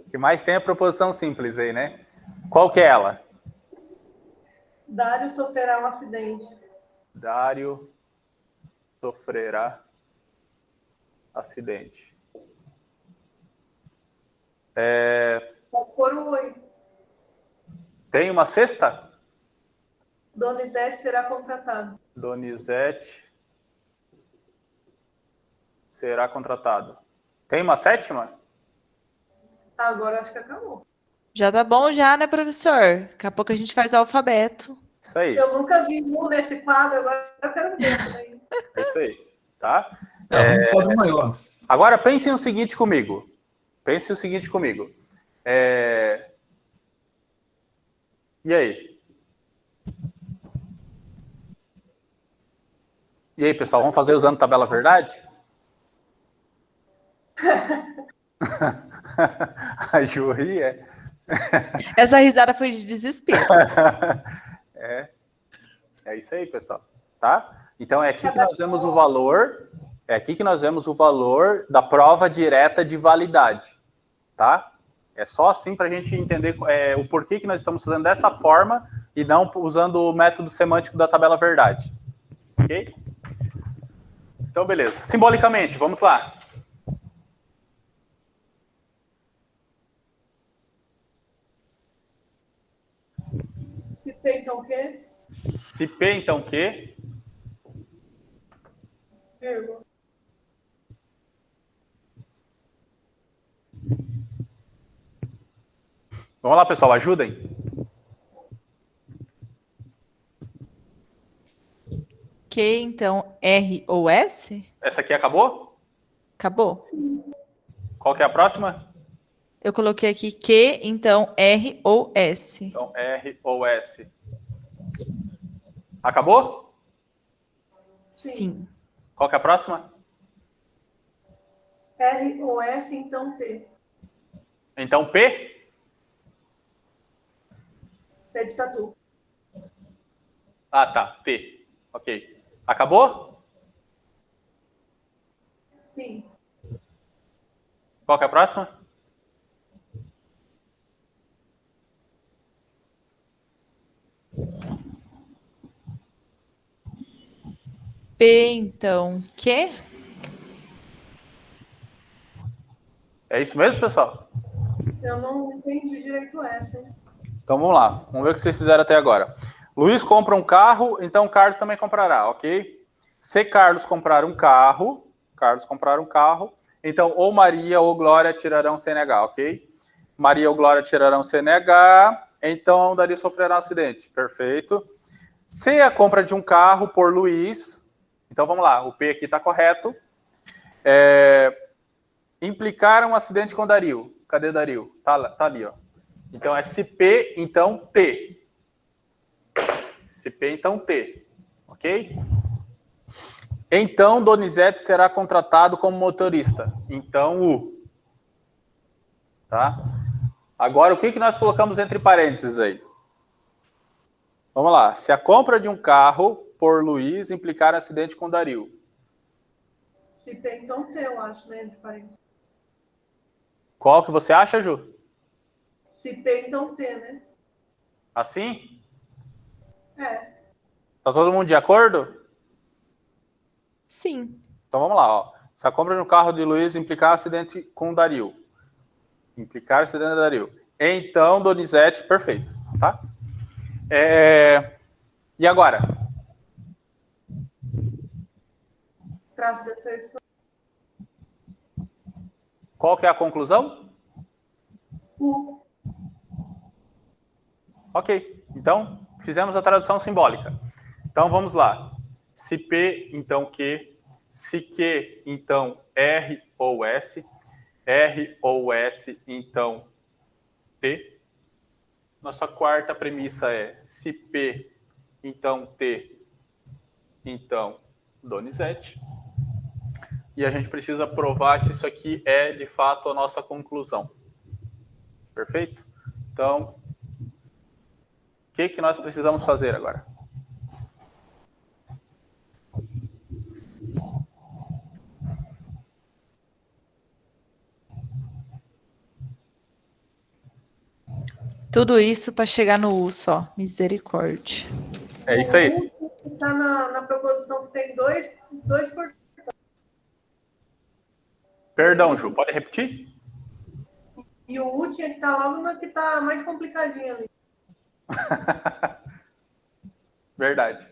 Que mais tem a proposição simples aí, né? Qual que é ela? Dário sofrerá um acidente. Dário sofrerá acidente. Pode pôr o 8. Tem uma sexta? Donizete será contratado. Donizete será contratado. Tem uma sétima? Agora acho que acabou. Já tá bom já, né, professor? Daqui a pouco a gente faz o alfabeto. Isso aí, Eu nunca vi um nesse quadro, agora eu quero ver isso daí. é isso aí, tá? Um quadro maior. Agora pensem o seguinte comigo. Pensem o seguinte comigo. E aí? E aí, pessoal, vamos fazer usando tabela verdade? A Ju ri, Essa risada foi de desespero. É isso aí, pessoal, tá? Então é aqui que nós vemos o valor, da prova direta de validade, tá? É só assim para a gente entender o porquê que nós estamos fazendo dessa forma e não usando o método semântico da tabela verdade, ok? Então, beleza. Simbolicamente, vamos lá. Se P, então o quê? Se P, então Q. Vírgula. Vamos lá, pessoal, ajudem. Q, então, R ou S? Essa aqui acabou? Acabou? Qual que é a próxima? Eu coloquei aqui Q, então, R ou S. Então, R ou S. Acabou? Sim. Qual que é a próxima? R ou S, então T. Então, P? T de tatu. Ah, tá. P. Ok. Acabou? Sim. Qual que é a próxima? P, então, Q? É isso mesmo, pessoal? Eu não entendi direito essa. Então, vamos lá. Vamos ver o que vocês fizeram até agora. Luiz compra um carro, então Carlos também comprará, ok? Se Carlos comprar um carro, então ou Maria ou Glória tirarão CNH, ok? Maria ou Glória tirarão CNH, então Dario sofrerá um acidente, perfeito. Se a compra de um carro por Luiz, então vamos lá, o P aqui está correto. Implicar um acidente com Dario. Cadê Dario? Tá ali, ó. Então é se P, então T. Se P, então T. Ok? Então Donizete será contratado como motorista. Então U. Tá? Agora, o que nós colocamos entre parênteses aí? Vamos lá. Se a compra de um carro por Luiz implicar um acidente com Dario. Se P, então T, eu acho, né? Entre parênteses. Qual que você acha, Ju? Se P, então T, né? Assim? É. Tá todo mundo de acordo? Sim. Então vamos lá, ó. Se a compra de um carro de Luiz implicar um acidente com Dario. Implicar acidente com Dario. Então, Donizete, perfeito, tá? E agora? Traço de asserção. Qual que é a conclusão? U. Ok, então fizemos a tradução simbólica. Então vamos lá. Se P, então Q. Se Q, então R ou S. R ou S, então T. Nossa quarta premissa é se P, então T, então Donizete. E a gente precisa provar se isso aqui é, de fato, a nossa conclusão. Perfeito? Então, o que nós precisamos fazer agora? Tudo isso para chegar no U só. Misericórdia. É isso aí. O U está na proposição que tem dois por... Perdão, Ju, pode repetir? E o U tinha que estar logo na que está mais complicadinha ali. Verdade.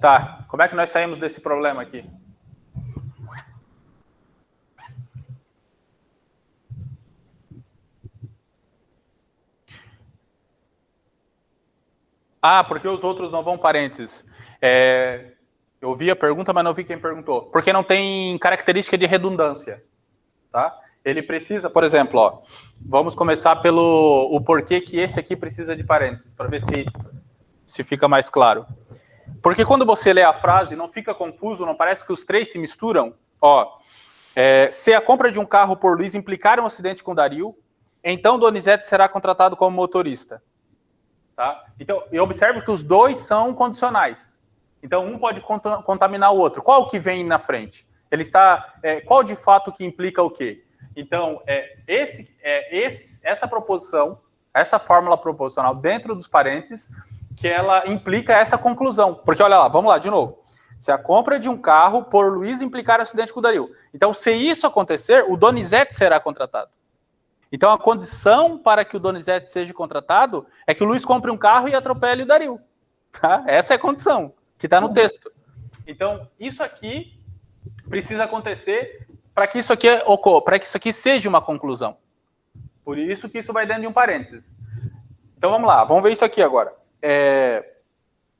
Tá, como é que nós saímos desse problema aqui? Ah, porque os outros não vão parênteses. Eu vi a pergunta, mas não vi quem perguntou. Porque não tem característica de redundância. Tá? Ele precisa, por exemplo, ó, vamos começar pelo o porquê que esse aqui precisa de parênteses, para ver se fica mais claro. Porque quando você lê a frase, não fica confuso, não parece que os três se misturam? Ó, se a compra de um carro por Luiz implicar um acidente com Dario, então Donizete será contratado como motorista. Tá? Então, eu observo que os dois são condicionais. Então, um pode contaminar o outro. Qual que vem na frente? Ele está... qual de fato que implica o quê? Então, essa proposição, essa fórmula proposicional dentro dos parênteses, que ela implica essa conclusão. Porque, olha lá, vamos lá, de novo. Se a compra de um carro por Luiz implicar acidente com o Dario. Então, se isso acontecer, o Donizete será contratado. Então, a condição para que o Donizete seja contratado é que o Luiz compre um carro e atropele o Dario. Tá? Essa é a condição que está no texto. Então, isso aqui precisa acontecer para que isso aqui ocorra, para que isso aqui seja uma conclusão. Por isso que isso vai dentro de um parênteses. Então, vamos lá. Vamos ver isso aqui agora.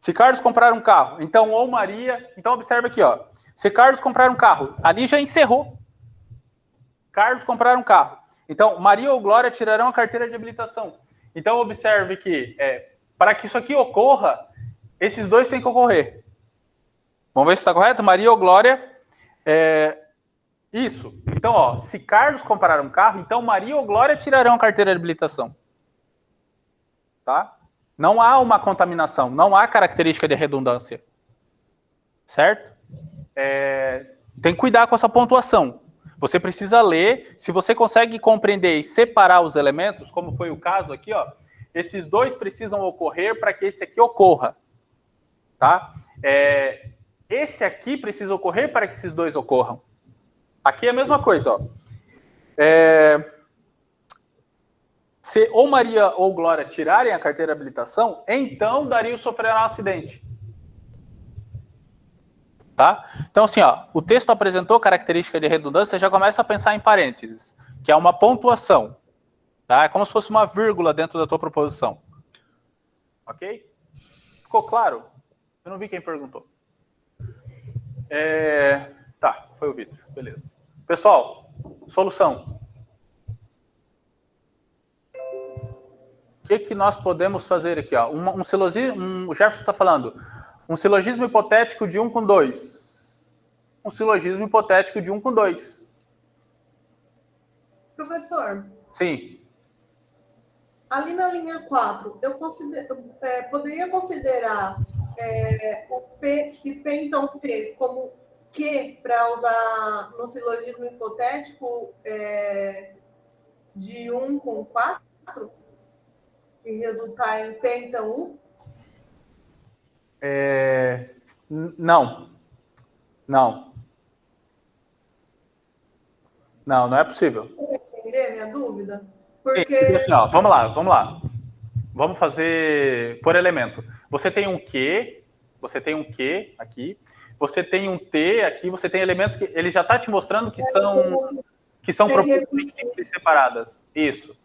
Se Carlos comprar um carro, então, ou Maria... Então, observe aqui, ó. Se Carlos comprar um carro, ali já encerrou. Carlos comprar um carro. Então, Maria ou Glória tirarão a carteira de habilitação. Então, observe que, para que isso aqui ocorra, esses dois têm que ocorrer. Vamos ver se está correto? Maria ou Glória. Isso. Então, ó, se Carlos comprar um carro, então Maria ou Glória tirarão a carteira de habilitação. Tá? Não há uma contaminação, não há característica de redundância. Certo? Tem que cuidar com essa pontuação. Você precisa ler, se você consegue compreender e separar os elementos, como foi o caso aqui, ó, esses dois precisam ocorrer para que esse aqui ocorra. Tá? Esse aqui precisa ocorrer para que esses dois ocorram. Aqui é a mesma coisa. Ó. se ou Maria ou Glória tirarem a carteira de habilitação, então Dario sofrerá um acidente. Tá? Então, assim, ó, o texto apresentou característica de redundância, já começa a pensar em parênteses, que é uma pontuação. Tá? É como se fosse uma vírgula dentro da tua proposição. Ok? Ficou claro? Eu não vi quem perguntou. Tá, foi o Vitor. Beleza. Pessoal, solução. O que nós podemos fazer aqui? Ó? Um silogismo, o Jefferson está falando, um silogismo hipotético de 1 com 2. Um silogismo hipotético de 1 com 2. Professor, Sim. ali na linha 4, eu poderia considerar o P, se P então T, como Q para usar no silogismo hipotético de 1 com 4? E resultar em P, então 1? Não. Não é possível. Entender minha dúvida? Porque assim, ó, vamos lá. Vamos fazer por elemento. Você tem um Q aqui, você tem um T aqui, você tem elementos que ele já está te mostrando que são proposições simples separadas. Isso,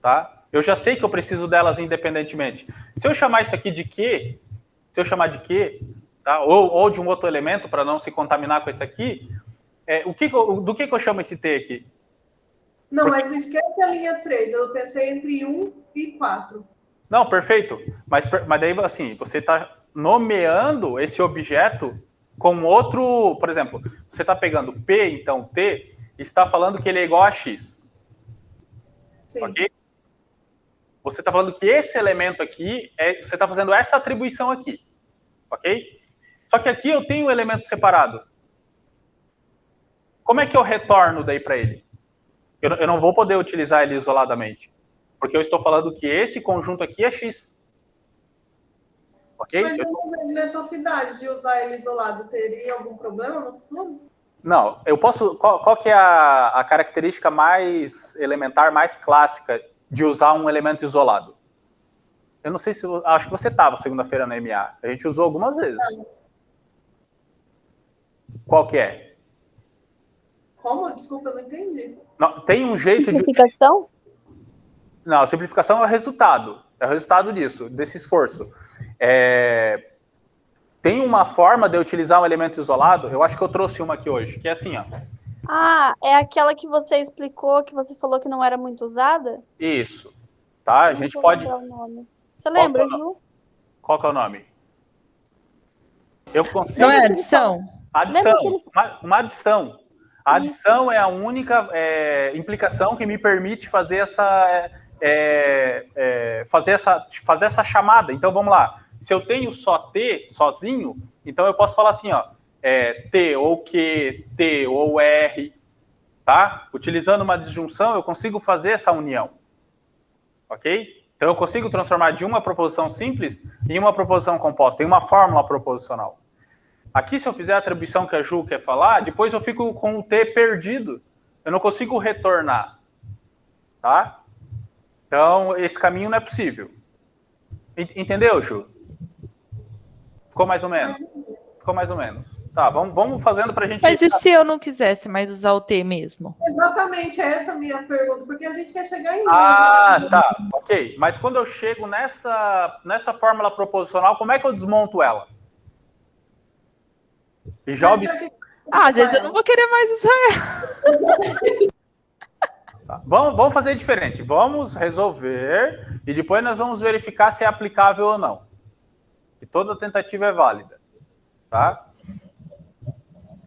tá? Eu já sei que eu preciso delas independentemente. Se eu chamar isso aqui de Q, tá? Ou de um outro elemento para não se contaminar com esse aqui, do que eu chamo esse T aqui? Não, mas esquece a linha 3. Eu pensei entre 1 e 4. Não, perfeito. Mas daí, assim, você está nomeando esse objeto com outro... Por exemplo, você está pegando P, então T, e está falando que ele é igual a X. Sim. Ok? Você está falando que esse elemento aqui, você está fazendo essa atribuição aqui. Ok? Só que aqui eu tenho um elemento separado. Como é que eu retorno daí para ele? Eu não vou poder utilizar ele isoladamente. Porque eu estou falando que esse conjunto aqui é X. Ok? Mas eu não vejo necessidade de usar ele isolado. Teria algum problema no futuro? Não, eu posso... Qual que é a característica mais elementar, mais clássica de usar um elemento isolado? Eu não sei se... Acho que você estava segunda-feira na MA. A gente usou algumas vezes. Qual que é? Como? Desculpa, eu não entendi. Não, tem um jeito de... Simplificação? Não, a simplificação é o resultado. É o resultado disso, desse esforço. Tem uma forma de eu utilizar um elemento isolado, eu acho que eu trouxe uma aqui hoje, que é assim, ó. Ah, é aquela que você explicou, que você falou que não era muito usada? Isso. Tá? A gente Não vou pode... lembrar o nome. Você lembra, Ju? Qual que é o nome? Eu consigo... Não é adição? Adição. Uma adição. A adição é a única implicação que me permite fazer essa chamada. Então, vamos lá. Se eu tenho só T, sozinho, então eu posso falar assim, ó, T ou Q, T ou R, tá? Utilizando uma disjunção, eu consigo fazer essa união. Ok? Então, eu consigo transformar de uma proposição simples em uma proposição composta, em uma fórmula proposicional. Aqui, se eu fizer a atribuição que a Ju quer falar, depois eu fico com o T perdido. Eu não consigo retornar. Tá? Então, esse caminho não é possível. Entendeu, Ju? Ficou mais ou menos? Ficou mais ou menos. Tá, vamos fazendo para a gente... Mas e se eu não quisesse mais usar o T mesmo? Exatamente, é essa a minha pergunta, porque a gente quer chegar em... tá, ok. Mas quando eu chego nessa fórmula proposicional, como é que eu desmonto ela? Às vezes eu não vou querer mais usar. Tá. Vamos fazer diferente. Vamos resolver e depois nós vamos verificar se é aplicável ou não. E toda tentativa é válida. Tá?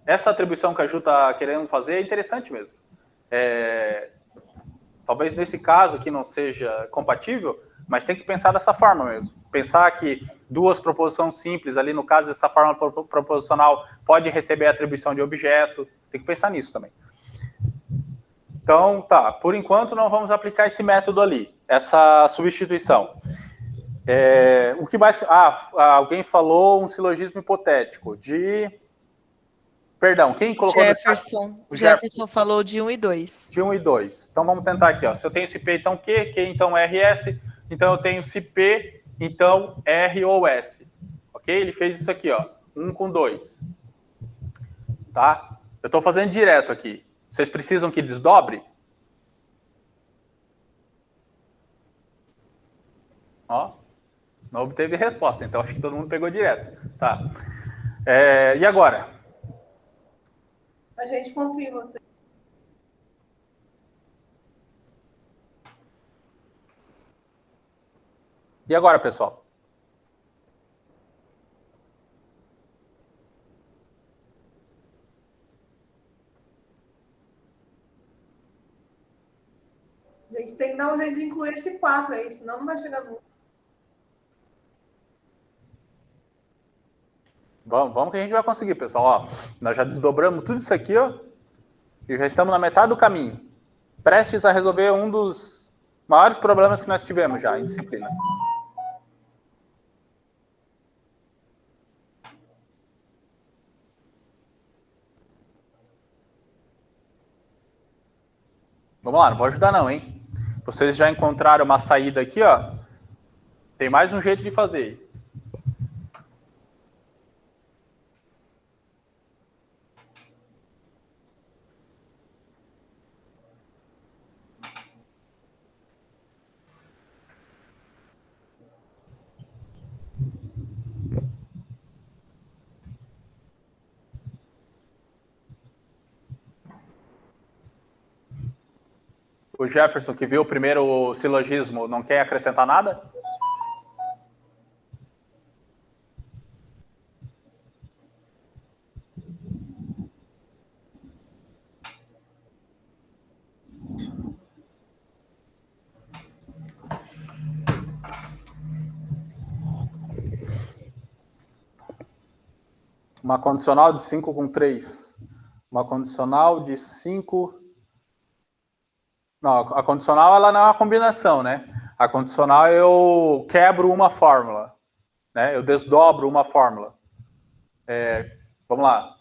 Essa atribuição que a Ju está querendo fazer é interessante mesmo. Talvez nesse caso aqui não seja compatível, mas tem que pensar dessa forma mesmo. Pensar que duas proposições simples, ali no caso dessa forma proposicional, pode receber a atribuição de objeto. Tem que pensar nisso também. Então, tá. Por enquanto, não vamos aplicar esse método ali, essa substituição. O que mais... alguém falou um silogismo hipotético de Perdão, quem colocou... Jefferson. O Jefferson falou de 1 e 2. De 1 e 2. Então, vamos tentar aqui. Ó. Se eu tenho esse P, então Q, Q, então RS. Então, eu tenho se P, então R ou S. Ok? Ele fez isso aqui, ó. 1 com 2. Tá? Eu estou fazendo direto aqui. Vocês precisam que desdobre? Ó, não obteve resposta, então acho que todo mundo pegou direto. Tá. E agora? A gente confia em você. E agora, pessoal? A gente tem que dar um jeito de incluir esse 4 aí, senão não vai chegar nunca. Vamos que a gente vai conseguir, pessoal. Ó, nós já desdobramos tudo isso aqui, ó, e já estamos na metade do caminho. Prestes a resolver um dos maiores problemas que nós tivemos já em disciplina. Vamos lá, não vou ajudar não, hein? Vocês já encontraram uma saída aqui, ó. Tem mais um jeito de fazer. O Jefferson, que viu o primeiro silogismo, não quer acrescentar nada? Uma condicional de 5 com 3. Uma condicional de 5... Não, a condicional ela não é uma combinação, né? A condicional eu quebro uma fórmula, né? Eu desdobro uma fórmula. Vamos lá.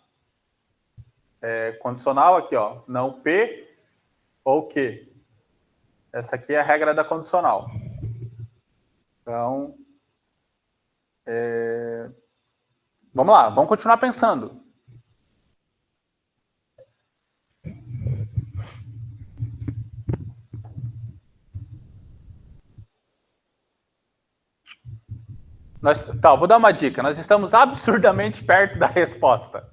Condicional aqui, ó. Não P ou Q. Essa aqui é a regra da condicional. Então, vamos lá, vamos continuar pensando. Vou dar uma dica. Nós estamos absurdamente perto da resposta.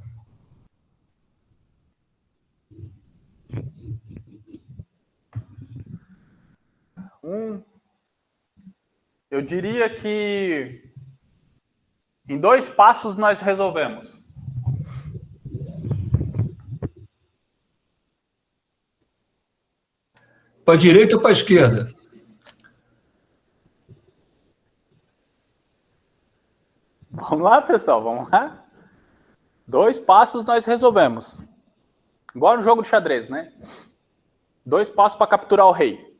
Eu diria que em 2 passos nós resolvemos. Para a direita ou para a esquerda? Vamos lá, pessoal, vamos lá. 2 passos nós resolvemos. Igual no jogo de xadrez, né? 2 passos para capturar o rei.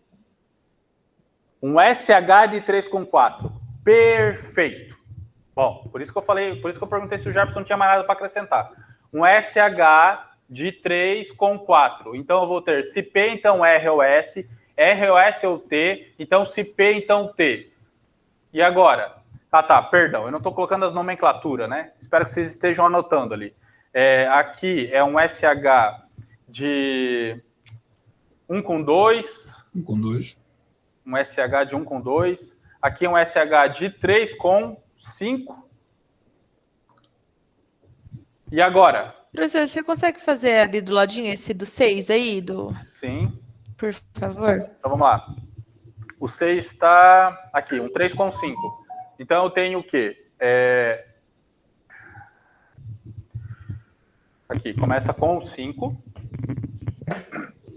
Um SH de 3 com 4. Perfeito. Bom, por isso que eu falei, por isso que eu perguntei se o Jefferson não tinha mais nada para acrescentar. Um SH de 3 com 4. Então eu vou ter se P, então R ou S, R ou S ou T, então se P, então T. E agora? Perdão, eu não estou colocando as nomenclaturas, né? Espero que vocês estejam anotando ali. Aqui é um SH de 1 com 2. 1 com 2. Um SH de 1 com 2. Aqui é um SH de 3 com 5. E agora? Professor, você consegue fazer ali do ladinho esse do 6 aí? Sim. Por favor. Então vamos lá. O 6 está aqui, um 3 com 5. Então eu tenho o quê? Aqui, começa com o 5.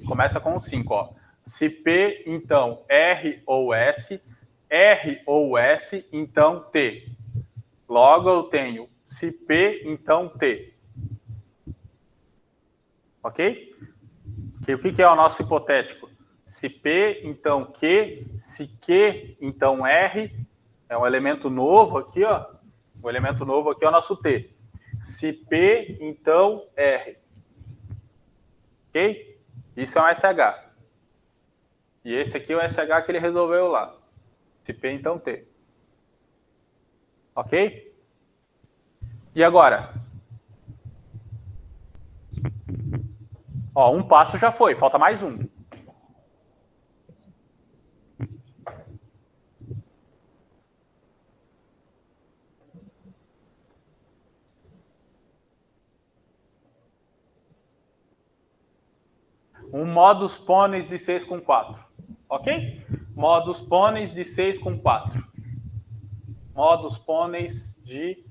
Começa com o 5, ó. Se P, então R ou S. R ou S, então T. Logo eu tenho se P, então T. Ok? O que é o nosso hipotético? Se P, então Q. Se Q, então R. É um elemento novo aqui, ó. O elemento novo aqui é o nosso T. se P, então R. Ok? Isso é um SH. E esse aqui é o SH que ele resolveu lá. Se P, então T. Ok? E agora? Ó, um passo já foi, falta mais um. Um modus ponens de 6 com 4. Ok? Modus ponens de 6 com 4. Modus ponens de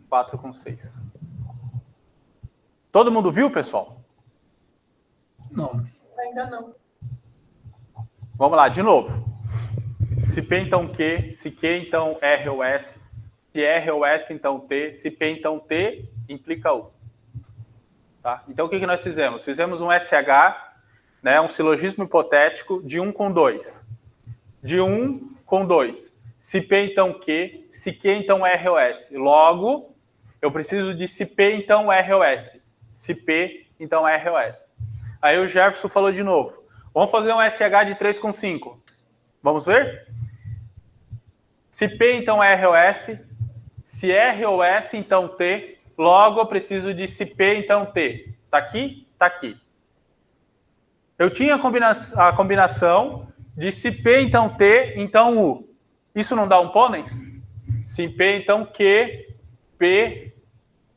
4 com 6. Todo mundo viu, pessoal? Não. Ainda não. Vamos lá, de novo. Se P, então Q. Se Q, então R ou S. Se R ou S, então T. Se P, então T, implica U. Tá? Então, o que nós fizemos? Fizemos um SH, né, um silogismo hipotético de 1 com 2. De 1 com 2. Se P, então Q. Se Q, então R ou S. Logo, eu preciso de se P, então R ou S. Se P, então R ou S. Aí o Jefferson falou de novo. Vamos fazer um SH de 3 com 5. Vamos ver? Se P, então R ou S. Se R ou S, então T. Logo, eu preciso de se P, então T. Tá aqui? Tá aqui. Eu tinha a combinação de se P, então T, então U. Isso não dá um ponens? Se P, então Q, P,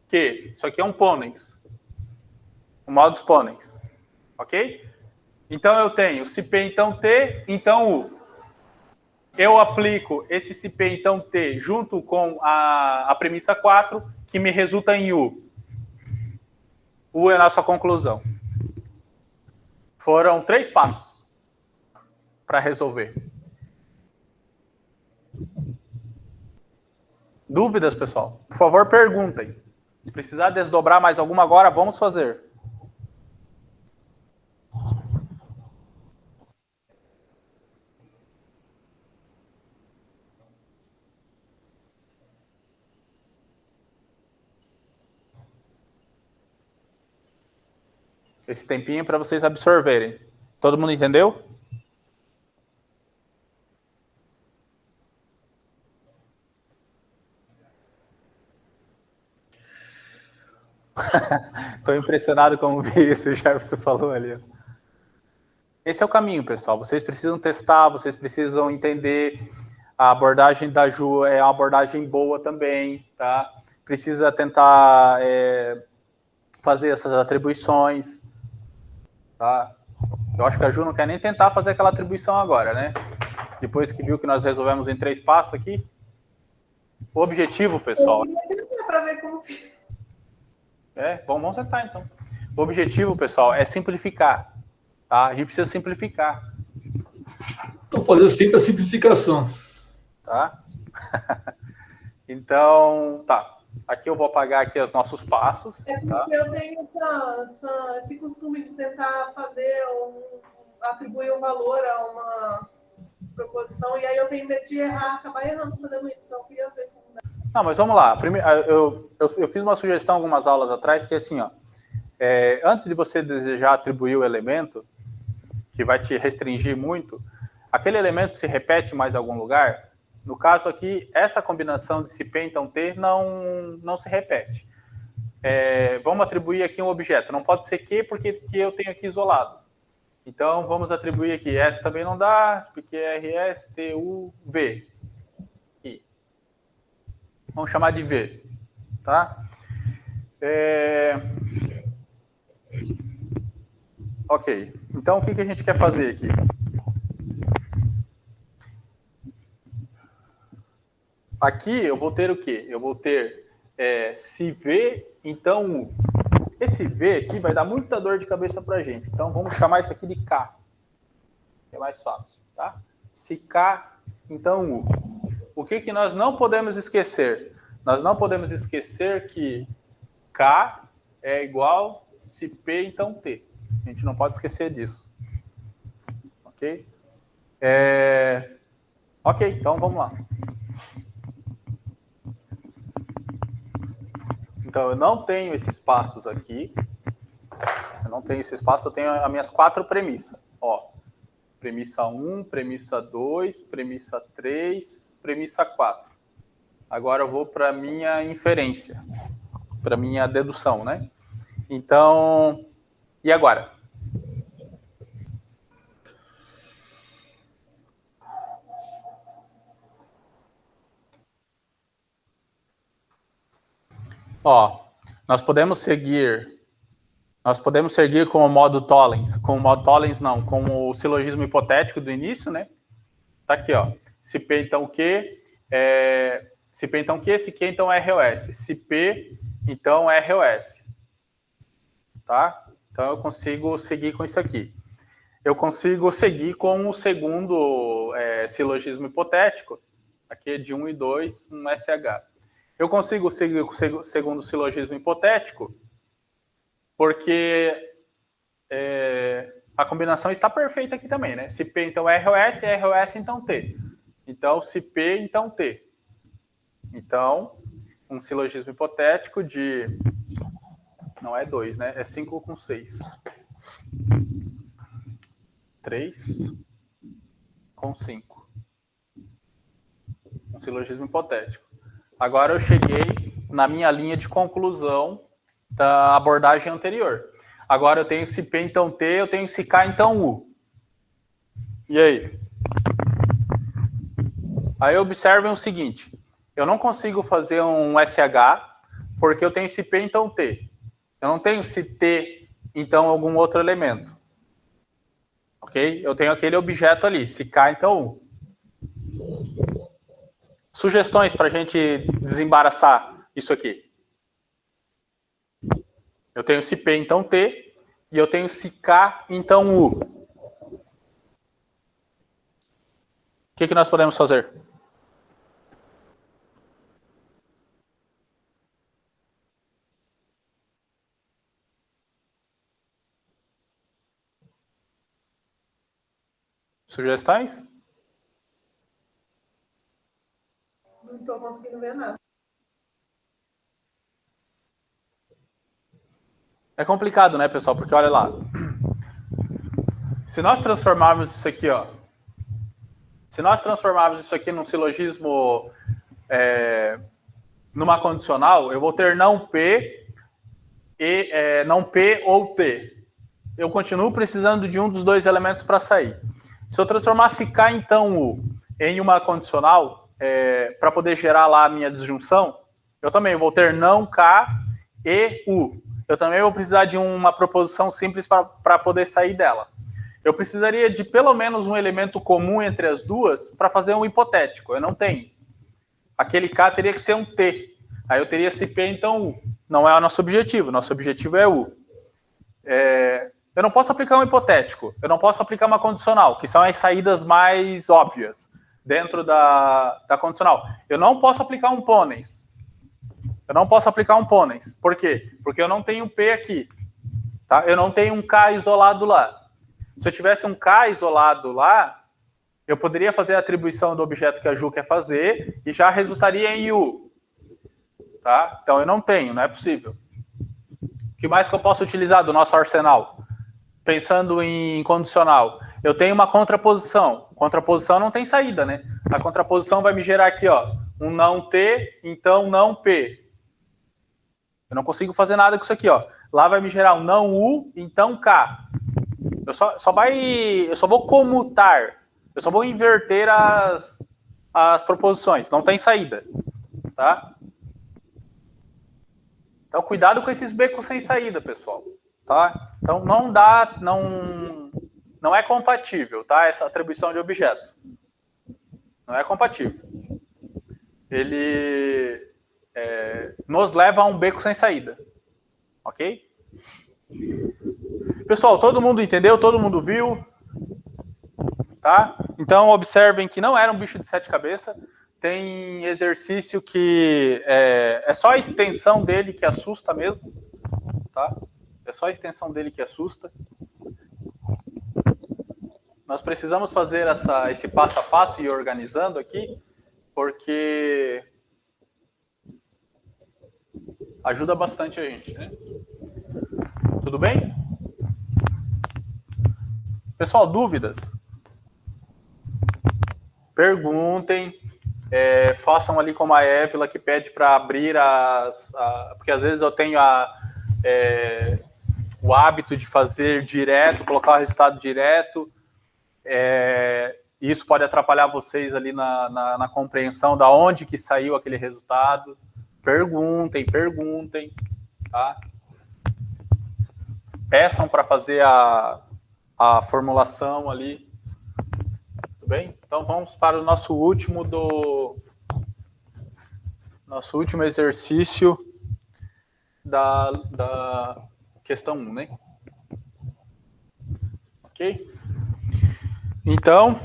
Q. Isso aqui é um ponens. Um modus ponens. Ok? Então, eu tenho se P, então T, então U. Eu aplico esse se P, então T, junto com a premissa 4, que me resulta em U. U é a nossa conclusão. Foram 3 passos para resolver. Dúvidas, pessoal? Por favor, perguntem. Se precisar desdobrar mais alguma agora, vamos fazer. Esse tempinho para vocês absorverem. Todo mundo entendeu? Estou impressionado como vi isso, o Jefferson falou ali. Esse é o caminho, pessoal. Vocês precisam testar, vocês precisam entender. A abordagem da Ju é uma abordagem boa também, tá? Precisa tentar fazer essas atribuições, tá? Eu acho que a Ju não quer nem tentar fazer aquela atribuição agora, né? Depois que viu que nós resolvemos em 3 passos aqui. O objetivo, pessoal... Para ver como... vamos tentar, então. O objetivo, pessoal, é simplificar, tá? A gente precisa simplificar. Estou fazendo sempre a simplificação. Tá? Então, tá. Aqui eu vou apagar aqui os nossos passos. É porque tá? eu tenho esse costume de tentar atribuir um valor a uma proposição, e aí eu tenho medo de errar, acabar errando fazendo isso. Então eu queria ver como dá. Não, mas vamos lá. Primeiro, eu fiz uma sugestão algumas aulas atrás, que é assim, ó. Antes de você desejar atribuir o elemento, que vai te restringir muito, aquele elemento se repete mais em algum lugar. No caso aqui, essa combinação de se P, então T, não se repete. Vamos atribuir aqui um objeto. Não pode ser Q, porque eu tenho aqui isolado. Então, vamos atribuir aqui. S também não dá, porque é RS, T, U, V. Aqui. Vamos chamar de V. Tá? Ok. Então, o que a gente quer fazer aqui? Aqui eu vou ter o quê? Eu vou ter se V, então U. Esse V aqui vai dar muita dor de cabeça para a gente. Então vamos chamar isso aqui de K. É mais fácil, tá? Se K, então U. O que nós não podemos esquecer? Nós não podemos esquecer que K é igual se P, então T. A gente não pode esquecer disso. Ok? Ok, então vamos lá. Então, eu não tenho esses passos aqui. Eu não tenho esse espaço, eu tenho as minhas 4 premissas. Ó, premissa 1, premissa 2, premissa 3, premissa 4. Agora eu vou para a minha inferência, para a minha dedução, né? Então, e agora? Ó, nós podemos seguir com o modo Tollens, com o silogismo hipotético do início, né? Tá aqui, ó. Se P, então Q, se P, então Q, se Q, então ROS. Se P, então ROS. Tá? Então eu consigo seguir com isso aqui. Eu consigo seguir com o segundo silogismo hipotético, aqui de 1 e 2, um SH. Eu consigo seguir com o segundo silogismo hipotético porque a combinação está perfeita aqui também, né? Se P, então ROS, ROS, então T. Então, se P, então T. Então, um silogismo hipotético de... Não é 2, né? É 5 com 6. 3 com 5. Um silogismo hipotético. Agora eu cheguei na minha linha de conclusão da abordagem anterior. Agora eu tenho se P, então T, eu tenho se K, então U. E aí? Aí observem o seguinte, eu não consigo fazer um SH porque eu tenho se P, então T. Eu não tenho se T, então algum outro elemento. Ok? Eu tenho aquele objeto ali, se K, então U. Sugestões para a gente desembaraçar isso aqui. Eu tenho se P, então T, e eu tenho se K, então U. O que nós podemos fazer? Sugestões? Não estou conseguindo ver nada. É complicado, né, pessoal? Porque olha lá. Se nós transformarmos isso aqui, ó. Se nós transformarmos isso aqui num silogismo numa condicional, eu vou ter não P não P ou T. Eu continuo precisando de um dos dois elementos para sair. Se eu transformasse K, então U, em uma condicional, para poder gerar lá a minha disjunção, eu também vou ter não K e U. Eu também vou precisar de uma proposição simples para poder sair dela. Eu precisaria de pelo menos um elemento comum entre as duas para fazer um hipotético. Eu não tenho. Aquele K teria que ser um T. Aí eu teria se P, então U. Não é o nosso objetivo. Nosso objetivo é U. Eu não posso aplicar um hipotético. Eu não posso aplicar uma condicional, que são as saídas mais óbvias dentro da condicional. Eu não posso aplicar um pônens. Eu não posso aplicar um pônens. Por quê? Porque eu não tenho P aqui. Tá? Eu não tenho um K isolado lá. Se eu tivesse um K isolado lá, eu poderia fazer a atribuição do objeto que a Ju quer fazer e já resultaria em U. Tá? Então eu não tenho, não é possível. O que mais que eu posso utilizar do nosso arsenal? Pensando em condicional. Eu tenho uma contraposição. Contraposição não tem saída, né? A contraposição vai me gerar aqui, ó, um não T, então não P. Eu não consigo fazer nada com isso aqui, ó. Lá vai me gerar um não U, então K. Eu só vou comutar. Eu só vou inverter as proposições. Não tem saída. Tá? Então, cuidado com esses becos sem saída, pessoal. Tá? Então, não é compatível, tá? Essa atribuição de objeto. Não é compatível. Ele nos leva a um beco sem saída. Ok? Pessoal, todo mundo entendeu? Todo mundo viu? Tá? Então, observem que não era um bicho de 7 cabeças. Tem exercício que é só a extensão dele que assusta mesmo. Tá? É só a extensão dele que assusta. Nós precisamos fazer esse passo a passo e ir organizando aqui, porque Ajuda bastante a gente, né? Tudo bem? Pessoal, dúvidas? Perguntem, façam ali como a Évila, que pede para abrir porque às vezes eu tenho o hábito de fazer direto, colocar o resultado direto, isso pode atrapalhar vocês ali na compreensão da onde que saiu aquele resultado. Perguntem, tá? Peçam para fazer a formulação ali. Tudo bem? Então vamos para o nosso último exercício da questão 1, né? Ok? Então,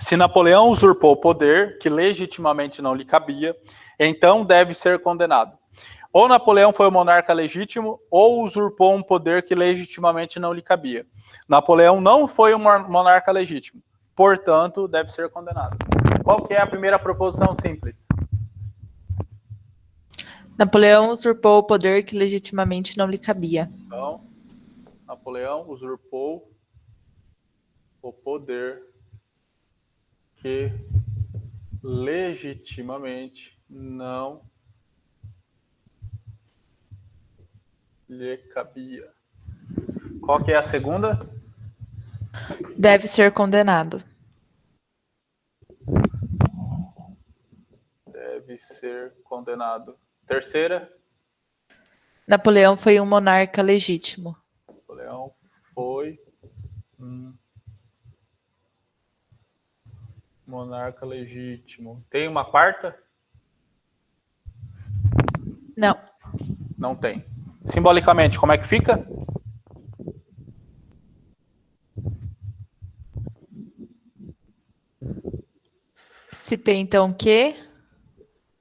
se Napoleão usurpou o poder que legitimamente não lhe cabia, então deve ser condenado. Ou Napoleão foi o monarca legítimo, ou usurpou um poder que legitimamente não lhe cabia. Napoleão não foi um monarca legítimo, portanto, deve ser condenado. Qual que é a primeira proposição simples? Napoleão usurpou o poder que legitimamente não lhe cabia. Então, Napoleão usurpou o poder que legitimamente não lhe cabia. Qual que é a segunda? Deve ser condenado. Deve ser condenado. Terceira? Napoleão foi um monarca legítimo. Napoleão foi um monarca legítimo. Tem uma quarta? Não. Não tem. Simbolicamente, como é que fica? Se P, então Q.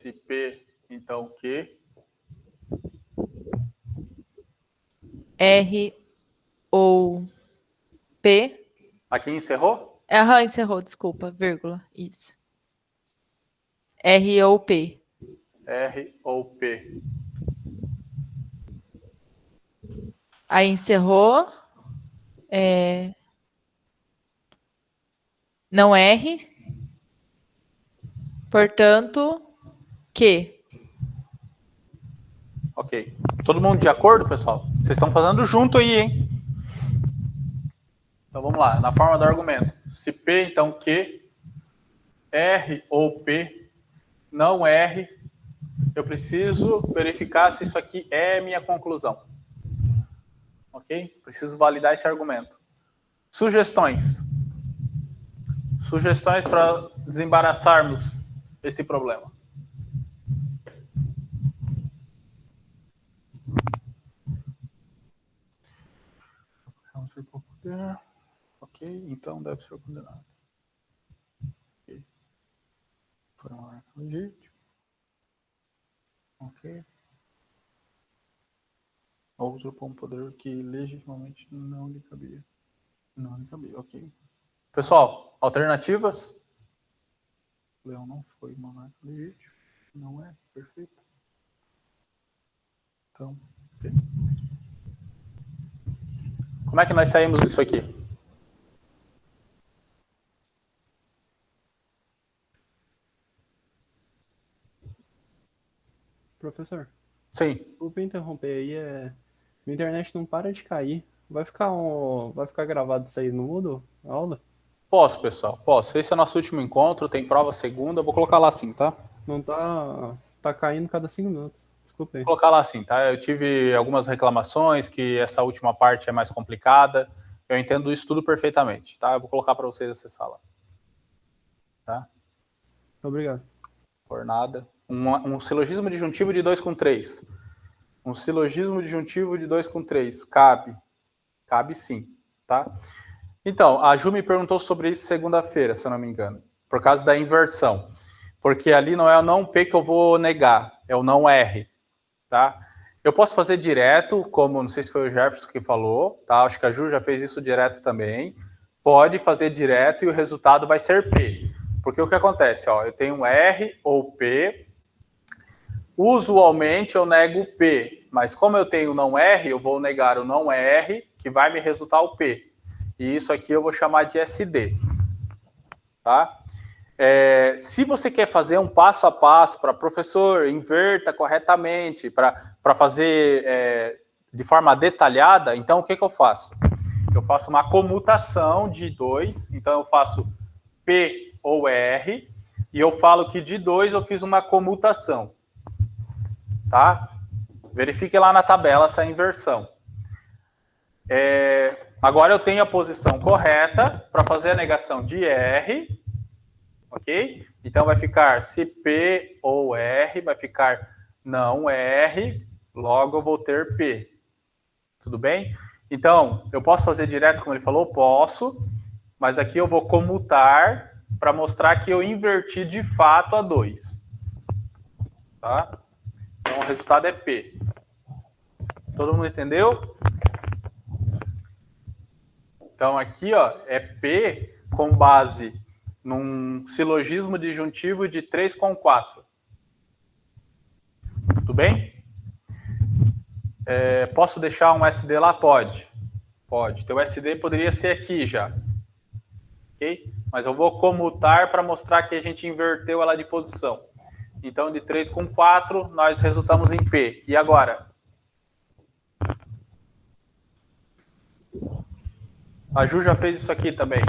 Se P, então Q. R ou P. Aqui encerrou? Aham, encerrou, desculpa, vírgula, isso. R ou P. R ou P. Aí encerrou. Não R. Portanto, Q. Ok. Todo mundo de acordo, pessoal? Vocês estão fazendo junto aí, hein? Então vamos lá, na forma do argumento. Se P, então Q. R ou P. Não R. Eu preciso verificar se isso aqui é minha conclusão. Ok? Preciso validar esse argumento. Sugestões. Sugestões para desembaraçarmos esse problema. Ok, então deve ser condenado. Okay. Foi um monarca legítimo. Ok. Ou usurpou um poder que legitimamente não lhe cabia. Não lhe cabia, ok. Pessoal, alternativas? Leão não foi monarca legítimo. Não é, perfeito. Então, ok. Como é que nós saímos disso aqui? Professor, Sim. vou interromper aí, minha internet não para de cair. Vai ficar gravado isso aí no Moodle, a aula? Posso, pessoal, posso. Esse é o nosso último encontro, tem prova segunda, vou colocar lá assim, tá? Não tá caindo cada 5 minutos. Desculpa aí. Vou colocar lá assim, tá? Eu tive algumas reclamações que essa última parte é mais complicada. Eu entendo isso tudo perfeitamente, tá? Eu vou colocar para vocês acessar lá. Tá? Obrigado. Por nada. Um silogismo disjuntivo de 2 com 3. Um silogismo disjuntivo de 2 com 3. Cabe. Cabe sim, tá? Então, a Ju me perguntou sobre isso segunda-feira, se eu não me engano. Por causa da inversão. Porque ali não é o não P que eu vou negar, é o não R, tá? Eu posso fazer direto, como não sei se foi o Jefferson que falou, tá? Acho que a Ju já fez isso direto também. Pode fazer direto e o resultado vai ser P. Porque o que acontece? Ó, eu tenho R ou P Usualmente eu nego o P, mas como eu tenho não R, eu vou negar o não R, que vai me resultar o P. E isso aqui eu vou chamar de SD. Tá? Se você quer fazer um passo a passo para professor, inverta corretamente, para fazer de forma detalhada, então o que eu faço? Eu faço uma comutação de 2, então eu faço P ou R, e eu falo que de 2 eu fiz uma comutação. Tá? Verifique lá na tabela essa inversão. Agora eu tenho a posição correta para fazer a negação de R, ok? Então vai ficar se P ou R, vai ficar não R, logo eu vou ter P. Tudo bem? Então, eu posso fazer direto como ele falou? Posso, mas aqui eu vou comutar para mostrar que eu inverti de fato a 2. Tá? Então, o resultado é P. Todo mundo entendeu? Então, aqui ó, é P com base num silogismo disjuntivo de 3 com 4. Tudo bem? Posso deixar um SD lá? Pode. Pode. Teu SD poderia ser aqui já. Ok? Mas eu vou comutar para mostrar que a gente inverteu ela de posição. Então, de 3 com 4, nós resultamos em P. E agora? A Ju já fez isso aqui também.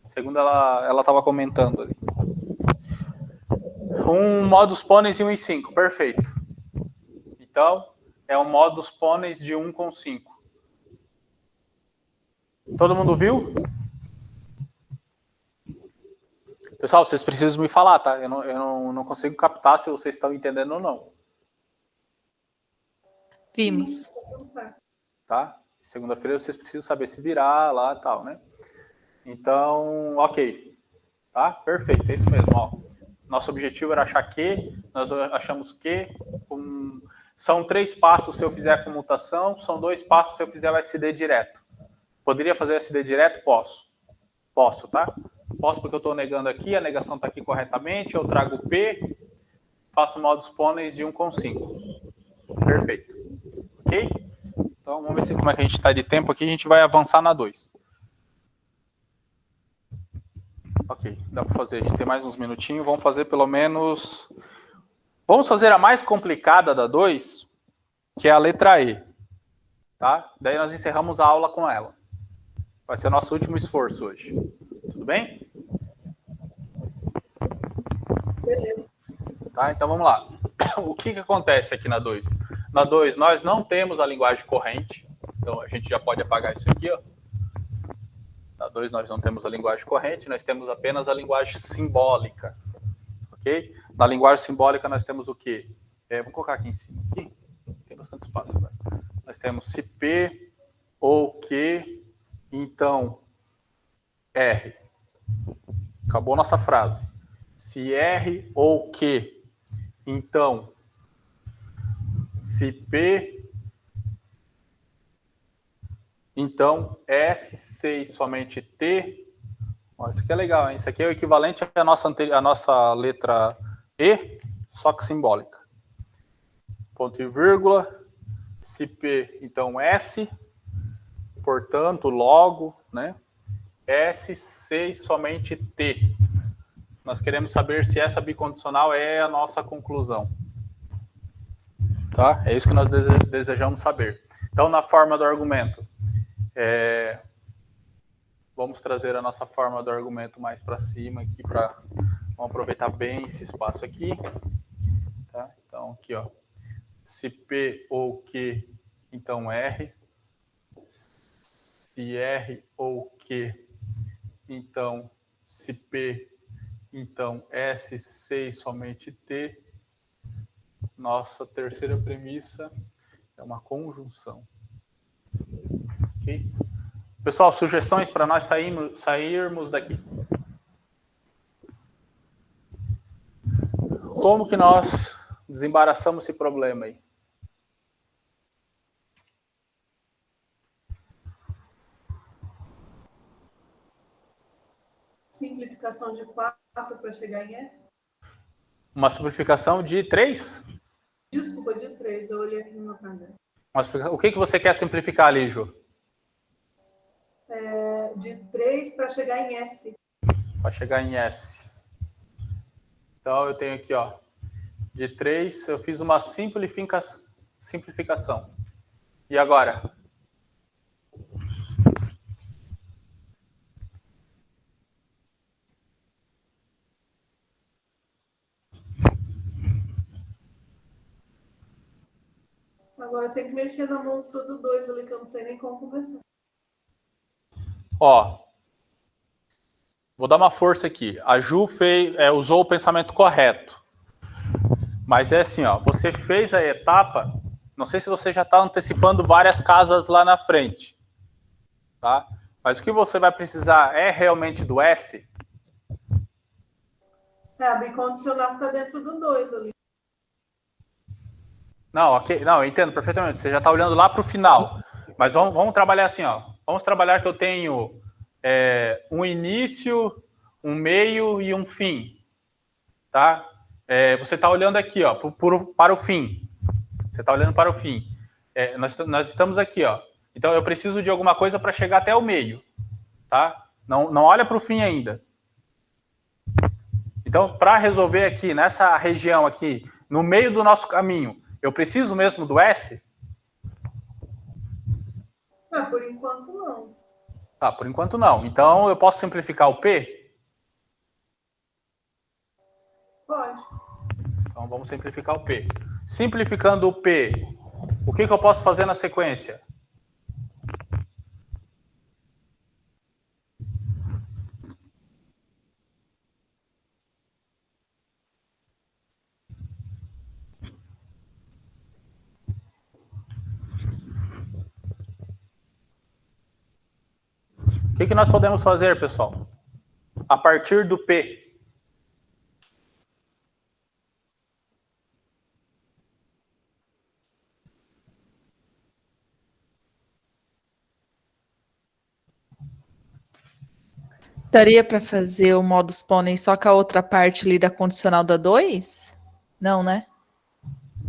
Segundo ela estava comentando ali. Um modus ponens e 1 e 5. Perfeito. Então, é um modus ponens de 1 com 5. Todo mundo viu? Pessoal, vocês precisam me falar, tá? Eu não consigo captar se vocês estão entendendo ou não. Vimos. Tá? Segunda-feira vocês precisam saber se virar lá e tal, né? Então, ok. Tá? Perfeito, é isso mesmo. Ó. Nosso objetivo era achar que, nós achamos que são 3 passos se eu fizer a comutação, são 2 passos se eu fizer o SD direto. Poderia fazer o SD direto? Posso. Posso, tá? Posso porque eu estou negando aqui, a negação está aqui corretamente, eu trago P, faço modus ponens de 1 com 5. Perfeito. Ok? Então, vamos ver como é que a gente está de tempo aqui, a gente vai avançar na 2. Ok, dá para fazer, a gente tem mais uns minutinhos, vamos fazer pelo menos... Vamos fazer a mais complicada da 2, que é a letra E. Tá? Daí nós encerramos a aula com ela. Vai ser o nosso último esforço hoje. Tudo bem? Beleza. Tá, então vamos lá. O que acontece aqui na 2? Na 2, nós não temos a linguagem corrente. Então, a gente já pode apagar isso aqui, ó. Na 2, nós não temos a linguagem corrente, nós temos apenas a linguagem simbólica. Ok? Na linguagem simbólica, nós temos o quê? Vou colocar aqui em cima. Aqui. Tem bastante espaço. Né? Nós temos se P ou Q, então R. Acabou nossa frase. Se R ou Q, então se P, então S, C e somente T. Ó, isso aqui é legal, hein? Isso aqui é o equivalente à nossa letra E, só que simbólica. Ponto e vírgula. Se P, então S. Portanto, logo, né? S, C e somente T. Nós queremos saber se essa bicondicional é a nossa conclusão. Tá? É isso que nós desejamos saber. Então, na forma do argumento, vamos trazer a nossa forma do argumento mais para cima aqui, vamos aproveitar bem esse espaço aqui. Tá? Então, aqui, ó. Se P ou Q, então R. Se R ou Q, então se P, então S, C e somente T. Nossa terceira premissa é uma conjunção. Ok? Pessoal, sugestões para nós sairmos daqui. Como que nós desembaraçamos esse problema aí? Simplificação de 4 para chegar em S? Uma simplificação de 3? 3, eu olhei aqui no meu caderno. Mas o que você quer simplificar ali, Ju? De 3 para chegar em S. Para chegar em S. Então, eu tenho aqui, ó, de 3, eu fiz uma simplificação. E agora? Agora tem que mexer na monstro do 2 ali, que eu não sei nem como começar. Ó, vou dar uma força aqui. A Ju usou o pensamento correto. Mas é assim, ó, você fez a etapa, não sei se você já está antecipando várias casas lá na frente, tá? Mas o que você vai precisar é realmente do S? A bicondicional está dentro do 2 ali. Não, ok, não, eu entendo perfeitamente. Você já está olhando lá para o final. Mas vamos trabalhar assim, ó. Vamos trabalhar que eu tenho um início, um meio e um fim, tá? Você está olhando aqui, ó, para o fim. Você está olhando para o fim. Nós estamos aqui, ó. Então eu preciso de alguma coisa para chegar até o meio, tá? Não olha para o fim ainda. Então, para resolver aqui nessa região aqui, no meio do nosso caminho, eu preciso mesmo do S? Por enquanto não. Tá, por enquanto não. Então eu posso simplificar o P? Pode. Então vamos simplificar o P. Simplificando o P, o que eu posso fazer na sequência? O que nós podemos fazer, pessoal? A partir do P. Daria para fazer o modus ponens só com a outra parte ali da condicional da 2? Não, né?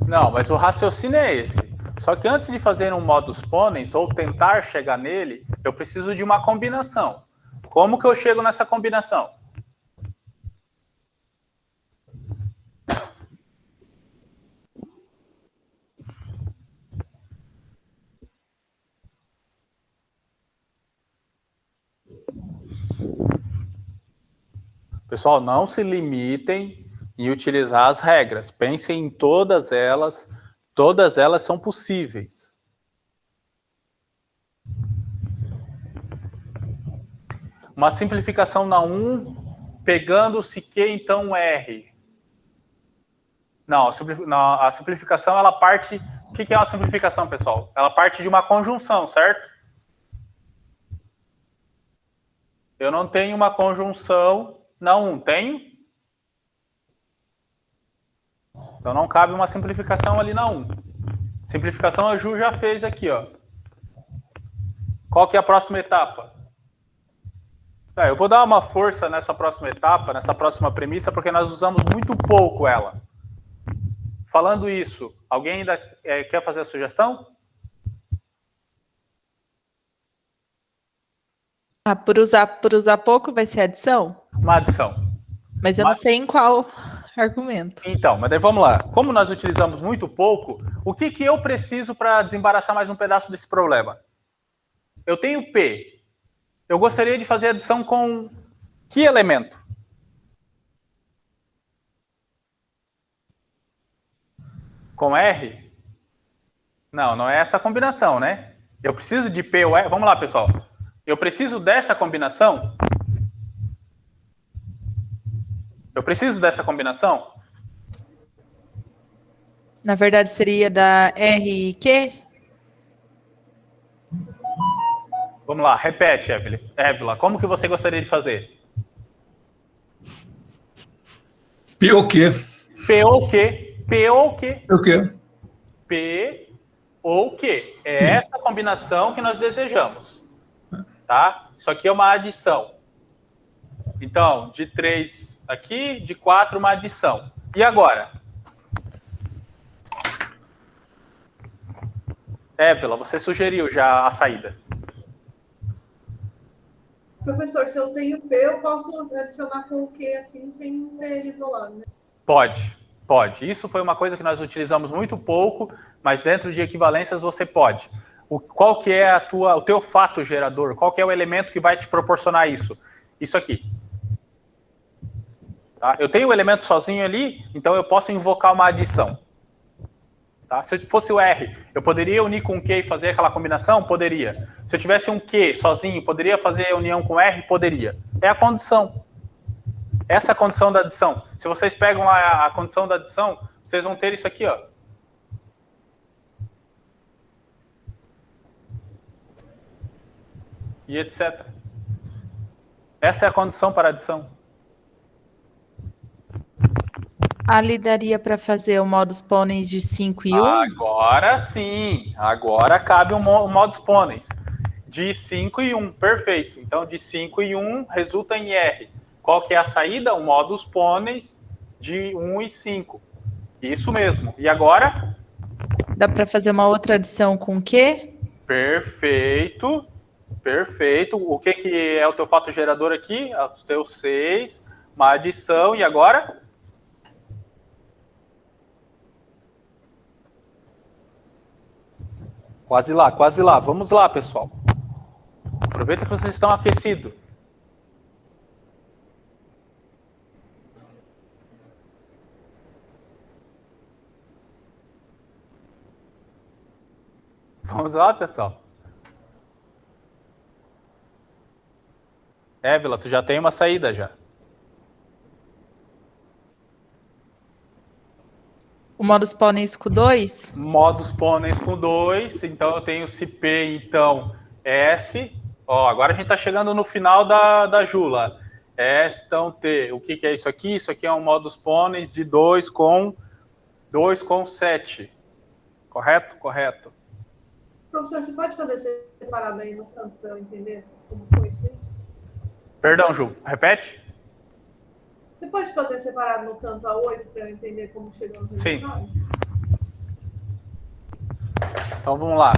Não, mas o raciocínio é esse. Só que antes de fazer um modus ponens, ou tentar chegar nele, eu preciso de uma combinação. Como que eu chego nessa combinação? Pessoal, não se limitem em utilizar as regras. Pensem em todas elas são possíveis. Uma simplificação na 1, pegando-se Q, então R. Não, a simplificação, ela parte... O que é uma simplificação, pessoal? Ela parte de uma conjunção, certo? Eu não tenho uma conjunção na 1, tenho? Então não cabe uma simplificação ali na 1. Simplificação a Ju já fez aqui, ó. Qual que é a próxima etapa? Eu vou dar uma força nessa próxima etapa, nessa próxima premissa, porque nós usamos muito pouco ela. Falando isso, alguém ainda quer fazer a sugestão? Por usar pouco vai ser adição? Uma adição. Mas eu não sei em qual argumento. Então, mas daí vamos lá. Como nós utilizamos muito pouco, o que eu preciso para desembaraçar mais um pedaço desse problema? Eu tenho P. Eu gostaria de fazer adição com que elemento? Com R? Não é essa combinação, né? Eu preciso de P ou R. Vamos lá, pessoal. Eu preciso dessa combinação? Eu preciso dessa combinação? Na verdade, seria da R e Q? Vamos lá, repete, Évila. Como que você gostaria de fazer? P ou Q? P ou Q? P ou Q? O quê? P ou Q. É essa combinação que nós desejamos. Tá? Isso aqui é uma adição. Então, de 3 aqui, de 4 uma adição. E agora? Évila, você sugeriu já a saída. Professor, se eu tenho P, eu posso adicionar com o Q assim, sem ter ele isolado, né? Pode, pode. Isso foi uma coisa que nós utilizamos muito pouco, mas dentro de equivalências você pode. Qual que é o teu fato gerador? Qual que é o elemento que vai te proporcionar isso? Isso aqui. Tá? Eu tenho o elemento sozinho ali, então eu posso invocar uma adição. Tá? Se fosse o R, eu poderia unir com o Q e fazer aquela combinação? Poderia. Se eu tivesse um Q sozinho, poderia fazer a união com R? Poderia. É a condição. Essa é a condição da adição. Se vocês pegam a condição da adição, vocês vão ter isso aqui, ó. E etc. Essa é a condição para a adição. Ali daria para fazer o modus ponens de 5 e 1? Agora sim. Agora cabe o modus ponens. De 5 e 1. Perfeito. Então, de 5 e 1 resulta em R. Qual que é a saída? O modus ponens de 1 e 5. Isso mesmo. E agora? Dá para fazer uma outra adição com o quê? Perfeito. Perfeito. O que é o teu fato gerador aqui? Os teus 6. Uma adição. E agora? Quase lá, quase lá. Vamos lá, pessoal. Aproveita que vocês estão aquecidos. Vamos lá, pessoal. Évila, tu já tem uma saída já. O modus ponens com 2? Modus ponens com 2. Então eu tenho se P, então S. Ó, agora a gente está chegando no final da Jula. S, então T. O que é isso aqui? Isso aqui é um modus ponens de 2 com 7. Correto? Correto. Professor, você pode fazer separado aí no canto para eu entender como foi isso? Perdão, Ju. Repete? Você pode fazer separado no canto A8 para eu entender como chegou no resultado? Sim. Então vamos lá.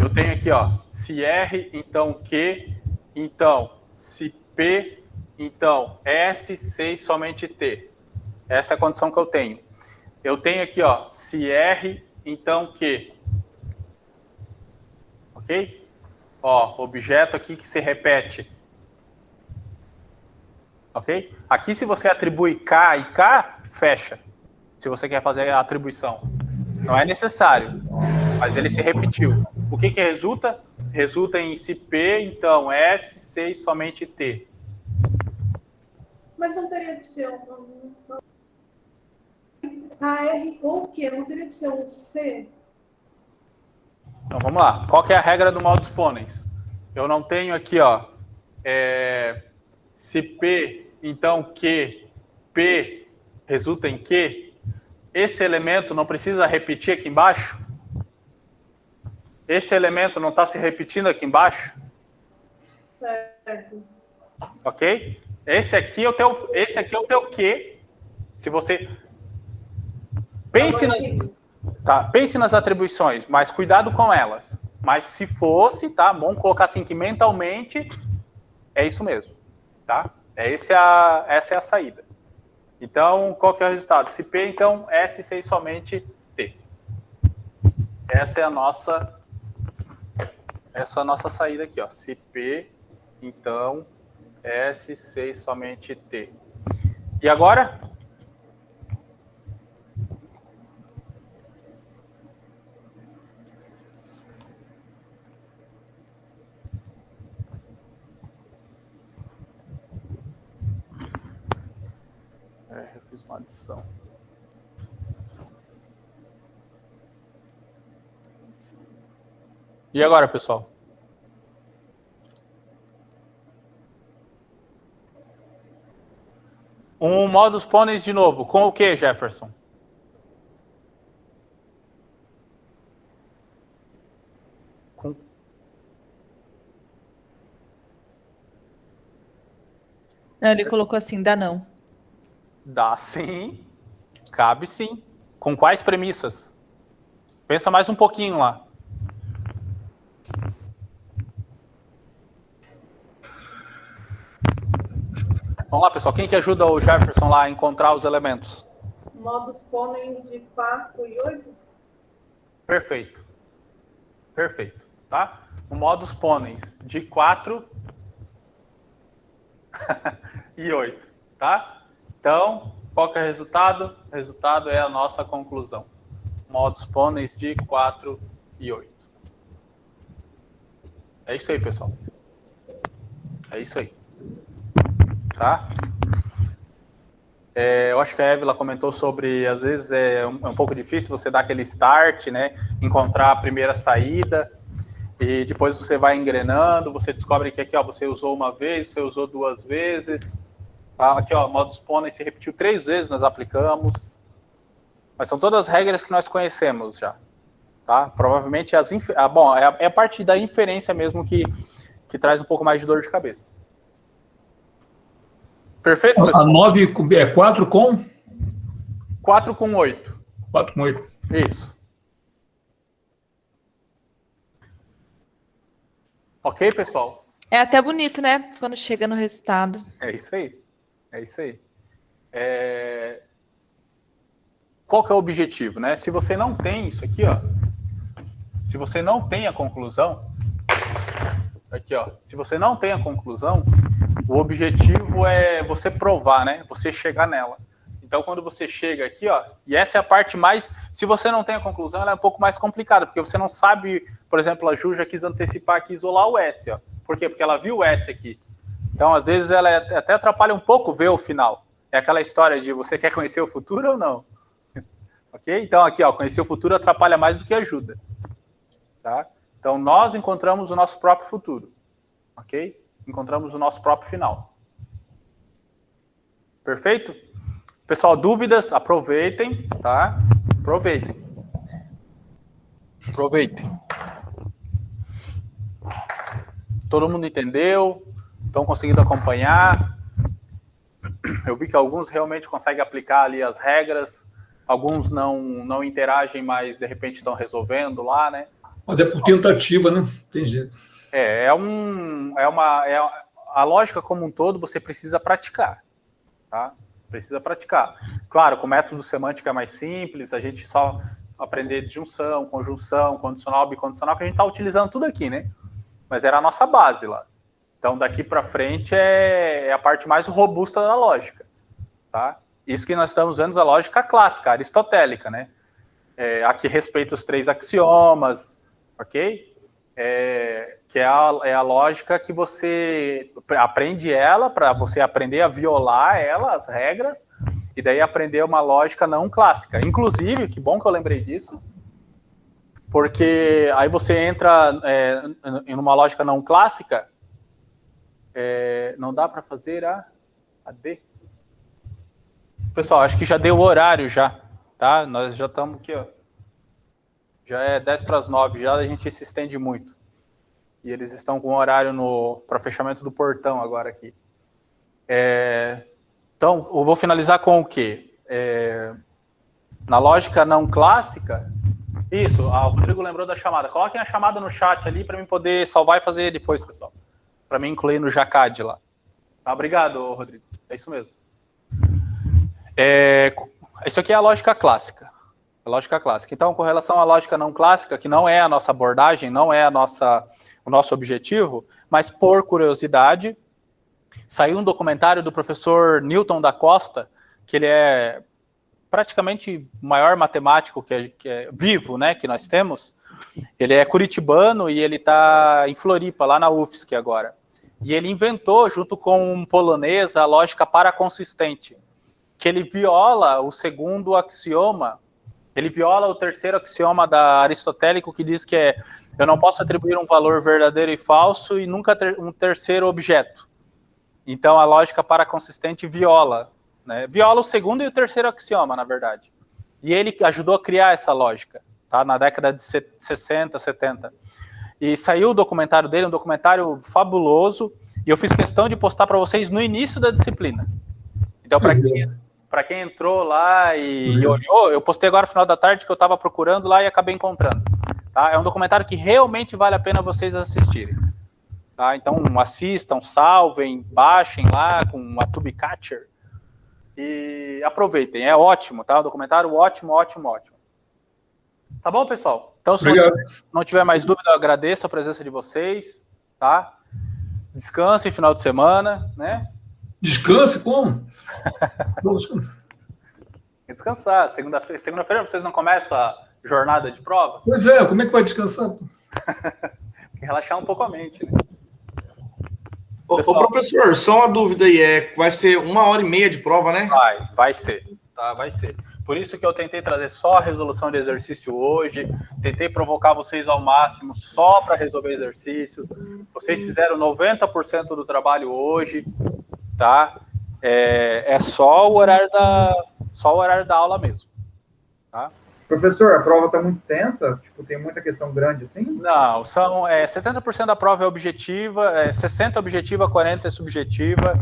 Eu tenho aqui, ó, se R, então Q, então se P, então S, 6, somente T. Essa é a condição que eu tenho. Eu tenho aqui, ó, se R, então Q. Ok? Ó, objeto aqui que se repete. Ok? Aqui, se você atribui K e K, fecha. Se você quer fazer a atribuição. Não é necessário, mas ele se repetiu. O que resulta? Resulta em se P, então S, 6, somente T. Mas não teria que ser AR ou Q? Não teria que ser um C? Então, vamos lá. Qual que é a regra do modus ponens? Eu não tenho aqui, ó, se P, então Q, P resulta em Q, esse elemento não precisa repetir aqui embaixo? Esse elemento não está se repetindo aqui embaixo? Certo. Ok? Esse aqui é o teu Q. Se você... Pense nas atribuições, mas cuidado com elas. Mas se fosse, tá? Vamos colocar assim que mentalmente é isso mesmo, tá? Essa é a saída. Então, qual que é o resultado? Se P, então, S, 6, somente T. Essa é a nossa saída aqui, ó. Se P, então, S, 6, somente T. E agora? Eu fiz uma adição. E agora, pessoal? Um modus ponens de novo. Com o que, Jefferson? Não, ele colocou assim, dá não. Dá sim. Cabe sim. Com quais premissas? Pensa mais um pouquinho lá. Vamos lá, pessoal. Quem que ajuda o Jefferson lá a encontrar os elementos? Modus ponens de 4 e 8? Perfeito. Perfeito, tá? O modus ponens de 4 e 8, tá? Então, qual que é o resultado? O resultado é a nossa conclusão. Modus ponens de 4 e 8. É isso aí, pessoal. É isso aí. Tá? Eu acho que a Évila comentou sobre, às vezes, é um pouco difícil você dar aquele start, né? Encontrar a primeira saída, e depois você vai engrenando, você descobre que aqui, ó, você usou uma vez, você usou 2 vezes. Tá? Aqui, ó, modus ponens se repetiu 3 vezes, nós aplicamos. Mas são todas as regras que nós conhecemos já. Tá? Provavelmente, bom, é a parte da inferência mesmo que traz um pouco mais de dor de cabeça. Perfeito, pessoal? A 9 é 4 com? 4 com 8. 4 com 8. Isso. Ok, pessoal? É até bonito, né? Quando chega no resultado. É isso aí. É isso aí. Qual que é o objetivo, né? Se você não tem isso aqui, ó. Se você não tem a conclusão. Aqui, ó. Se você não tem a conclusão, o objetivo é você provar, né? Você chegar nela. Então, quando você chega aqui, ó, e essa é a parte mais... Se você não tem a conclusão, ela é um pouco mais complicada, porque você não sabe... Por exemplo, a Ju já quis antecipar aqui, isolar o S, ó. Por quê? Porque ela viu o S aqui. Então, às vezes, ela até atrapalha um pouco ver o final. É aquela história de você quer conhecer o futuro ou não? Ok? Então, aqui, ó, conhecer o futuro atrapalha mais do que ajuda. Tá? Então, nós encontramos o nosso próprio futuro. Ok? Encontramos o nosso próprio final. Perfeito? Pessoal, dúvidas? Aproveitem, tá? Aproveitem. Todo mundo entendeu? Estão conseguindo acompanhar? Eu vi que alguns realmente conseguem aplicar ali as regras, alguns não interagem, mas de repente estão resolvendo lá, né? Mas é por tentativa, né? Tem jeito. A lógica como um todo você precisa praticar, tá? Precisa praticar. Claro, com o método semântico é mais simples, a gente só aprender disjunção, conjunção, condicional, bicondicional, que a gente está utilizando tudo aqui, né? Mas era a nossa base lá. Então, daqui para frente é a parte mais robusta da lógica, tá? Isso que nós estamos vendo é a lógica clássica, aristotélica, né? Aqui respeita os 3 axiomas, ok? Que é a lógica que você aprende ela, para você aprender a violar ela, as regras, e daí aprender uma lógica não clássica. Inclusive, que bom que eu lembrei disso, porque aí você entra em uma lógica não clássica, não dá para fazer a D. Pessoal, acho que já deu o horário já, tá? Nós já estamos aqui, ó. Já é 10 para as 9, já a gente se estende muito. E eles estão com horário para fechamento do portão agora aqui. Então, eu vou finalizar com o quê? Na lógica não clássica, isso, o Rodrigo lembrou da chamada. Coloquem a chamada no chat ali para mim poder salvar e fazer depois, pessoal. Para mim incluir no Jacad lá. Tá, obrigado, Rodrigo. É isso mesmo. Isso aqui é a lógica clássica. A lógica clássica. Então, com relação à lógica não clássica, que não é a nossa abordagem, não é o nosso objetivo, mas por curiosidade, saiu um documentário do professor Newton da Costa, que ele é praticamente o maior matemático que é vivo, né, que nós temos. Ele é curitibano e ele está em Floripa, lá na UFSC agora. E ele inventou, junto com um polonês, a lógica paraconsistente, que ele viola o segundo axioma, ele viola o terceiro axioma aristotélico, que diz que eu não posso atribuir um valor verdadeiro e falso e nunca ter um terceiro objeto. Então, a lógica paraconsistente viola, né? Viola o segundo e o terceiro axioma, na verdade. E ele ajudou a criar essa lógica, tá? Na década de 60, 70. E saiu o documentário dele, um documentário fabuloso, e eu fiz questão de postar para vocês no início da disciplina. Então, para quem entrou lá e olhou, eu postei agora no final da tarde que eu estava procurando lá e acabei encontrando. Tá? É um documentário que realmente vale a pena vocês assistirem. Tá? Então, assistam, salvem, baixem lá com a TubeCatcher e aproveitem. É ótimo, tá? O documentário ótimo, ótimo, ótimo. Tá bom, pessoal? Então, se Obrigado. não tiver mais dúvida, eu agradeço a presença de vocês, tá? Descansem final de semana, né? Descanse como? Descansar. Segunda-feira vocês não começam a jornada de provas? Pois é, como é que vai descansar? Tem que relaxar um pouco a mente, né? Ô, professor, só uma dúvida aí, vai ser 1h30 de prova, né? Vai ser, tá? Vai ser. Por isso que eu tentei trazer só a resolução de exercício hoje, tentei provocar vocês ao máximo só para resolver exercícios. Vocês fizeram 90% do trabalho hoje, tá? É só o horário da aula mesmo, tá? Professor, a prova está muito extensa? Tipo, tem muita questão grande assim? Não, são 70% da prova é objetiva, 60% objetiva, 40% é subjetiva.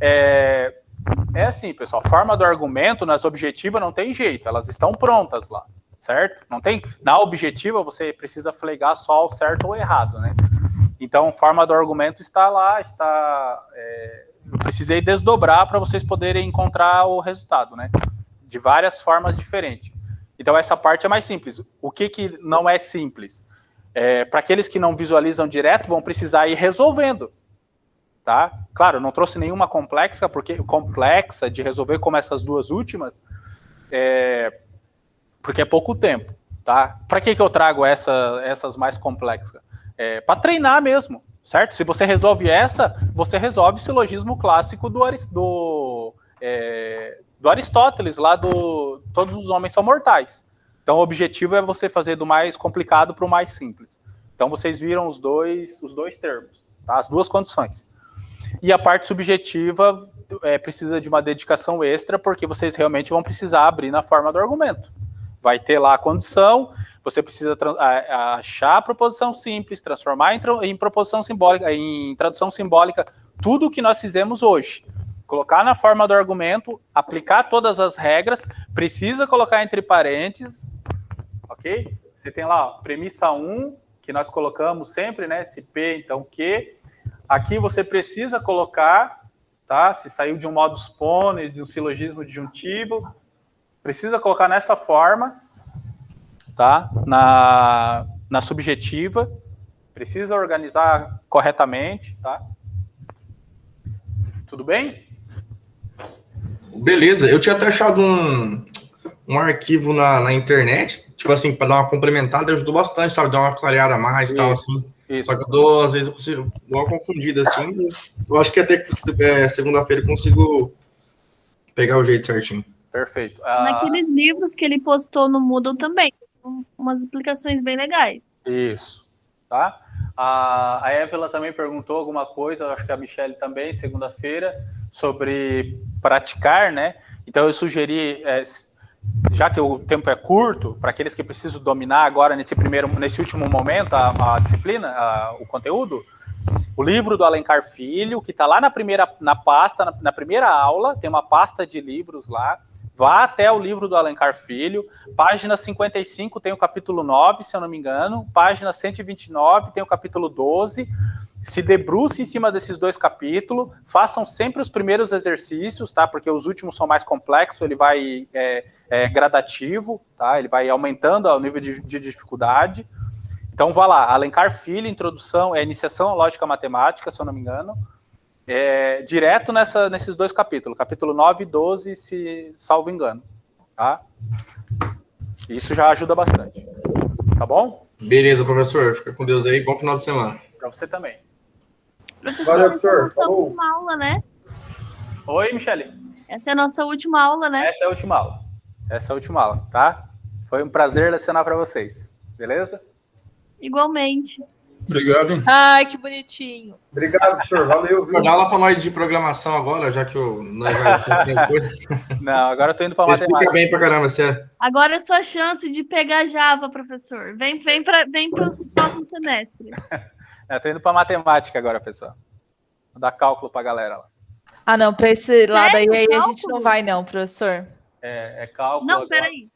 É assim, pessoal, a forma do argumento nas objetivas não tem jeito, elas estão prontas lá, certo? Não tem, na objetiva você precisa flegar só o certo ou o errado, né? Então, a forma do argumento está lá, eu precisei desdobrar para vocês poderem encontrar o resultado, né? De várias formas diferentes. Então, essa parte é mais simples. O que não é simples? Para aqueles que não visualizam direto, vão precisar ir resolvendo. Tá? Claro, não trouxe nenhuma complexa de resolver como essas duas últimas, porque é pouco tempo. Tá? Para que eu trago essas mais complexas? Para treinar mesmo, certo? Se você resolve essa, você resolve o silogismo clássico do Aristóteles, lá do todos os homens são mortais. Então, o objetivo é você fazer do mais complicado para o mais simples. Então, vocês viram os dois termos, tá? As duas condições. E a parte subjetiva precisa de uma dedicação extra, porque vocês realmente vão precisar abrir na forma do argumento. Vai ter lá a condição, você precisa achar a proposição simples, transformar em proposição simbólica, em tradução simbólica, tudo o que nós fizemos hoje. Colocar na forma do argumento, aplicar todas as regras, precisa colocar entre parênteses, ok? Você tem lá, ó, premissa 1, que nós colocamos sempre, né? Se P, então Q. Aqui você precisa colocar, tá? Se saiu de um modus ponens, de um silogismo disjuntivo, precisa colocar nessa forma, tá? Na subjetiva, precisa organizar corretamente, tá? Tudo bem? Beleza, eu tinha até achado um arquivo na internet, tipo assim, para dar uma complementada, ajudou bastante, sabe? Dar uma clareada a mais e tal, assim. Isso. Só que às vezes eu consigo dar uma confundida, assim. Eu acho que até segunda-feira eu consigo pegar o jeito certinho. Perfeito. Naqueles livros que ele postou no Moodle também, umas explicações bem legais. Isso, tá? A Évila também perguntou alguma coisa, acho que a Michelle também, segunda-feira, sobre praticar, né? Então eu sugeri, já que o tempo é curto, para aqueles que precisam dominar agora nesse último momento a disciplina, o conteúdo, o livro do Alencar Filho, que está lá na primeira aula, tem uma pasta de livros lá. Vá até o livro do Alencar Filho, página 55 tem o capítulo 9, se eu não me engano, página 129 tem o capítulo 12, se debruce em cima desses dois capítulos, façam sempre os primeiros exercícios, tá? Porque os últimos são mais complexos, ele vai gradativo, tá? Ele vai aumentando o nível de dificuldade. Então, vá lá, Alencar Filho, introdução, iniciação à lógica matemática, se eu não me engano, direto nesses dois capítulos, capítulo 9 e 12, se salvo engano, tá? Isso já ajuda bastante, tá bom? Beleza, professor, fica com Deus aí, bom final de semana. Para você também. Professor, Valeu, essa é a professor. nossa Falou. última aula, né? Oi, Michele. Essa é a nossa última aula, né? Essa é a última aula, tá? Foi um prazer lecionar para vocês, beleza? Igualmente. Obrigado, hein? Ai, que bonitinho. Obrigado, professor. Valeu, viu? Dá aula para nós de programação agora, já que nós vai coisa. Não, agora eu tô indo para Explica matemática. bem pra caramba, sério. Agora é sua chance de pegar Java, professor. Vem para os próximos semestres. Eu tô indo para matemática agora, pessoal. Vou dar cálculo para a galera lá. Ah, não, para esse lado aí a gente Cálculo? não vai não, professor. É cálculo. Não, agora. peraí.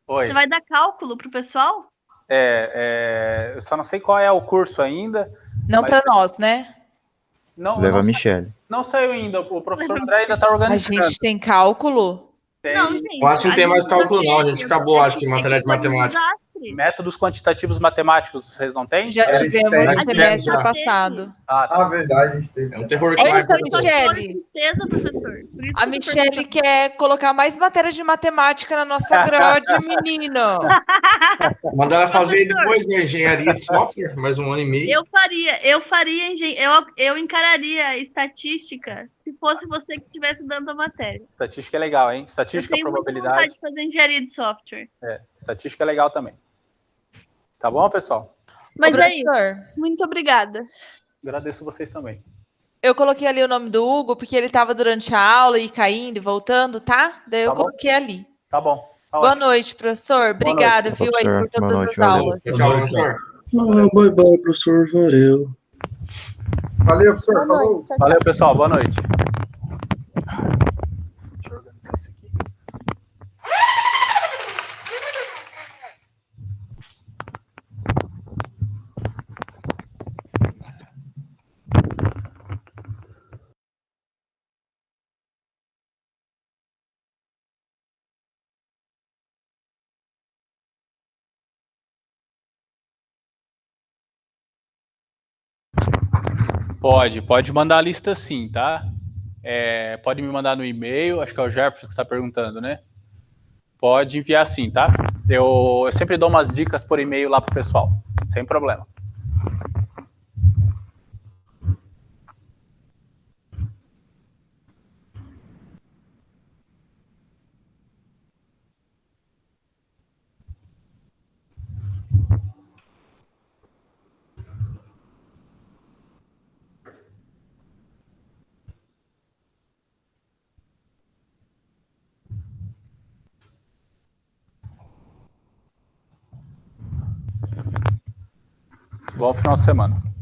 Oi. Você vai dar cálculo pro pessoal? Eu só não sei qual é o curso ainda. Não Mas- para nós, né? Não, Leva a não, Michele. não saiu ainda. O professor Leva a André ainda está A organizando. gente tem cálculo. Tem Não, gente. Eu acho que não a tem mais gente já cálculo, não. A teve, gente acabou, acho que, em matéria de foi um matemática. desastre. métodos quantitativos matemáticos, vocês não têm? Já a gente tivemos tem, no a gente semestre já. passado. Ah, tá. Ah, verdade, a gente teve. É um terror Olha que essa vai Michele. Tristeza, professor. Por isso A que eu tô Michele perguntando. quer colocar mais matéria de matemática na nossa grade, menino. Manda ela fazer Professor. depois, né? Engenharia de software, mais um ano e meio. Eu faria eu encararia estatística se fosse você que estivesse dando a matéria. Estatística é legal, hein? Eu Estatística, tenho muita probabilidade. vontade de fazer engenharia de software. Estatística é legal também. Tá bom, pessoal? Mas Ô, é isso. professor, Muito obrigada. Agradeço vocês também. eu coloquei ali o nome do Hugo, porque ele estava durante a aula e caindo e voltando, tá? Daí eu Tá bom. coloquei ali. Tá bom. Tá Boa ótimo. noite, professor. Obrigada, noite, viu, aí, professor. por Boa todas noite, as valeu. aulas. Tchau, professor. Bye bye, professor. Valeu. Valeu, professor. Boa Falou. noite. Tchau, tchau. Valeu, pessoal. Boa noite. Deixa eu organizar isso aqui. Pode mandar a lista sim, tá? Pode me mandar no e-mail, acho que é o Jefferson que está perguntando, né? Pode enviar sim, tá? Eu sempre dou umas dicas por e-mail lá pro pessoal, sem problema. Bom final de semana.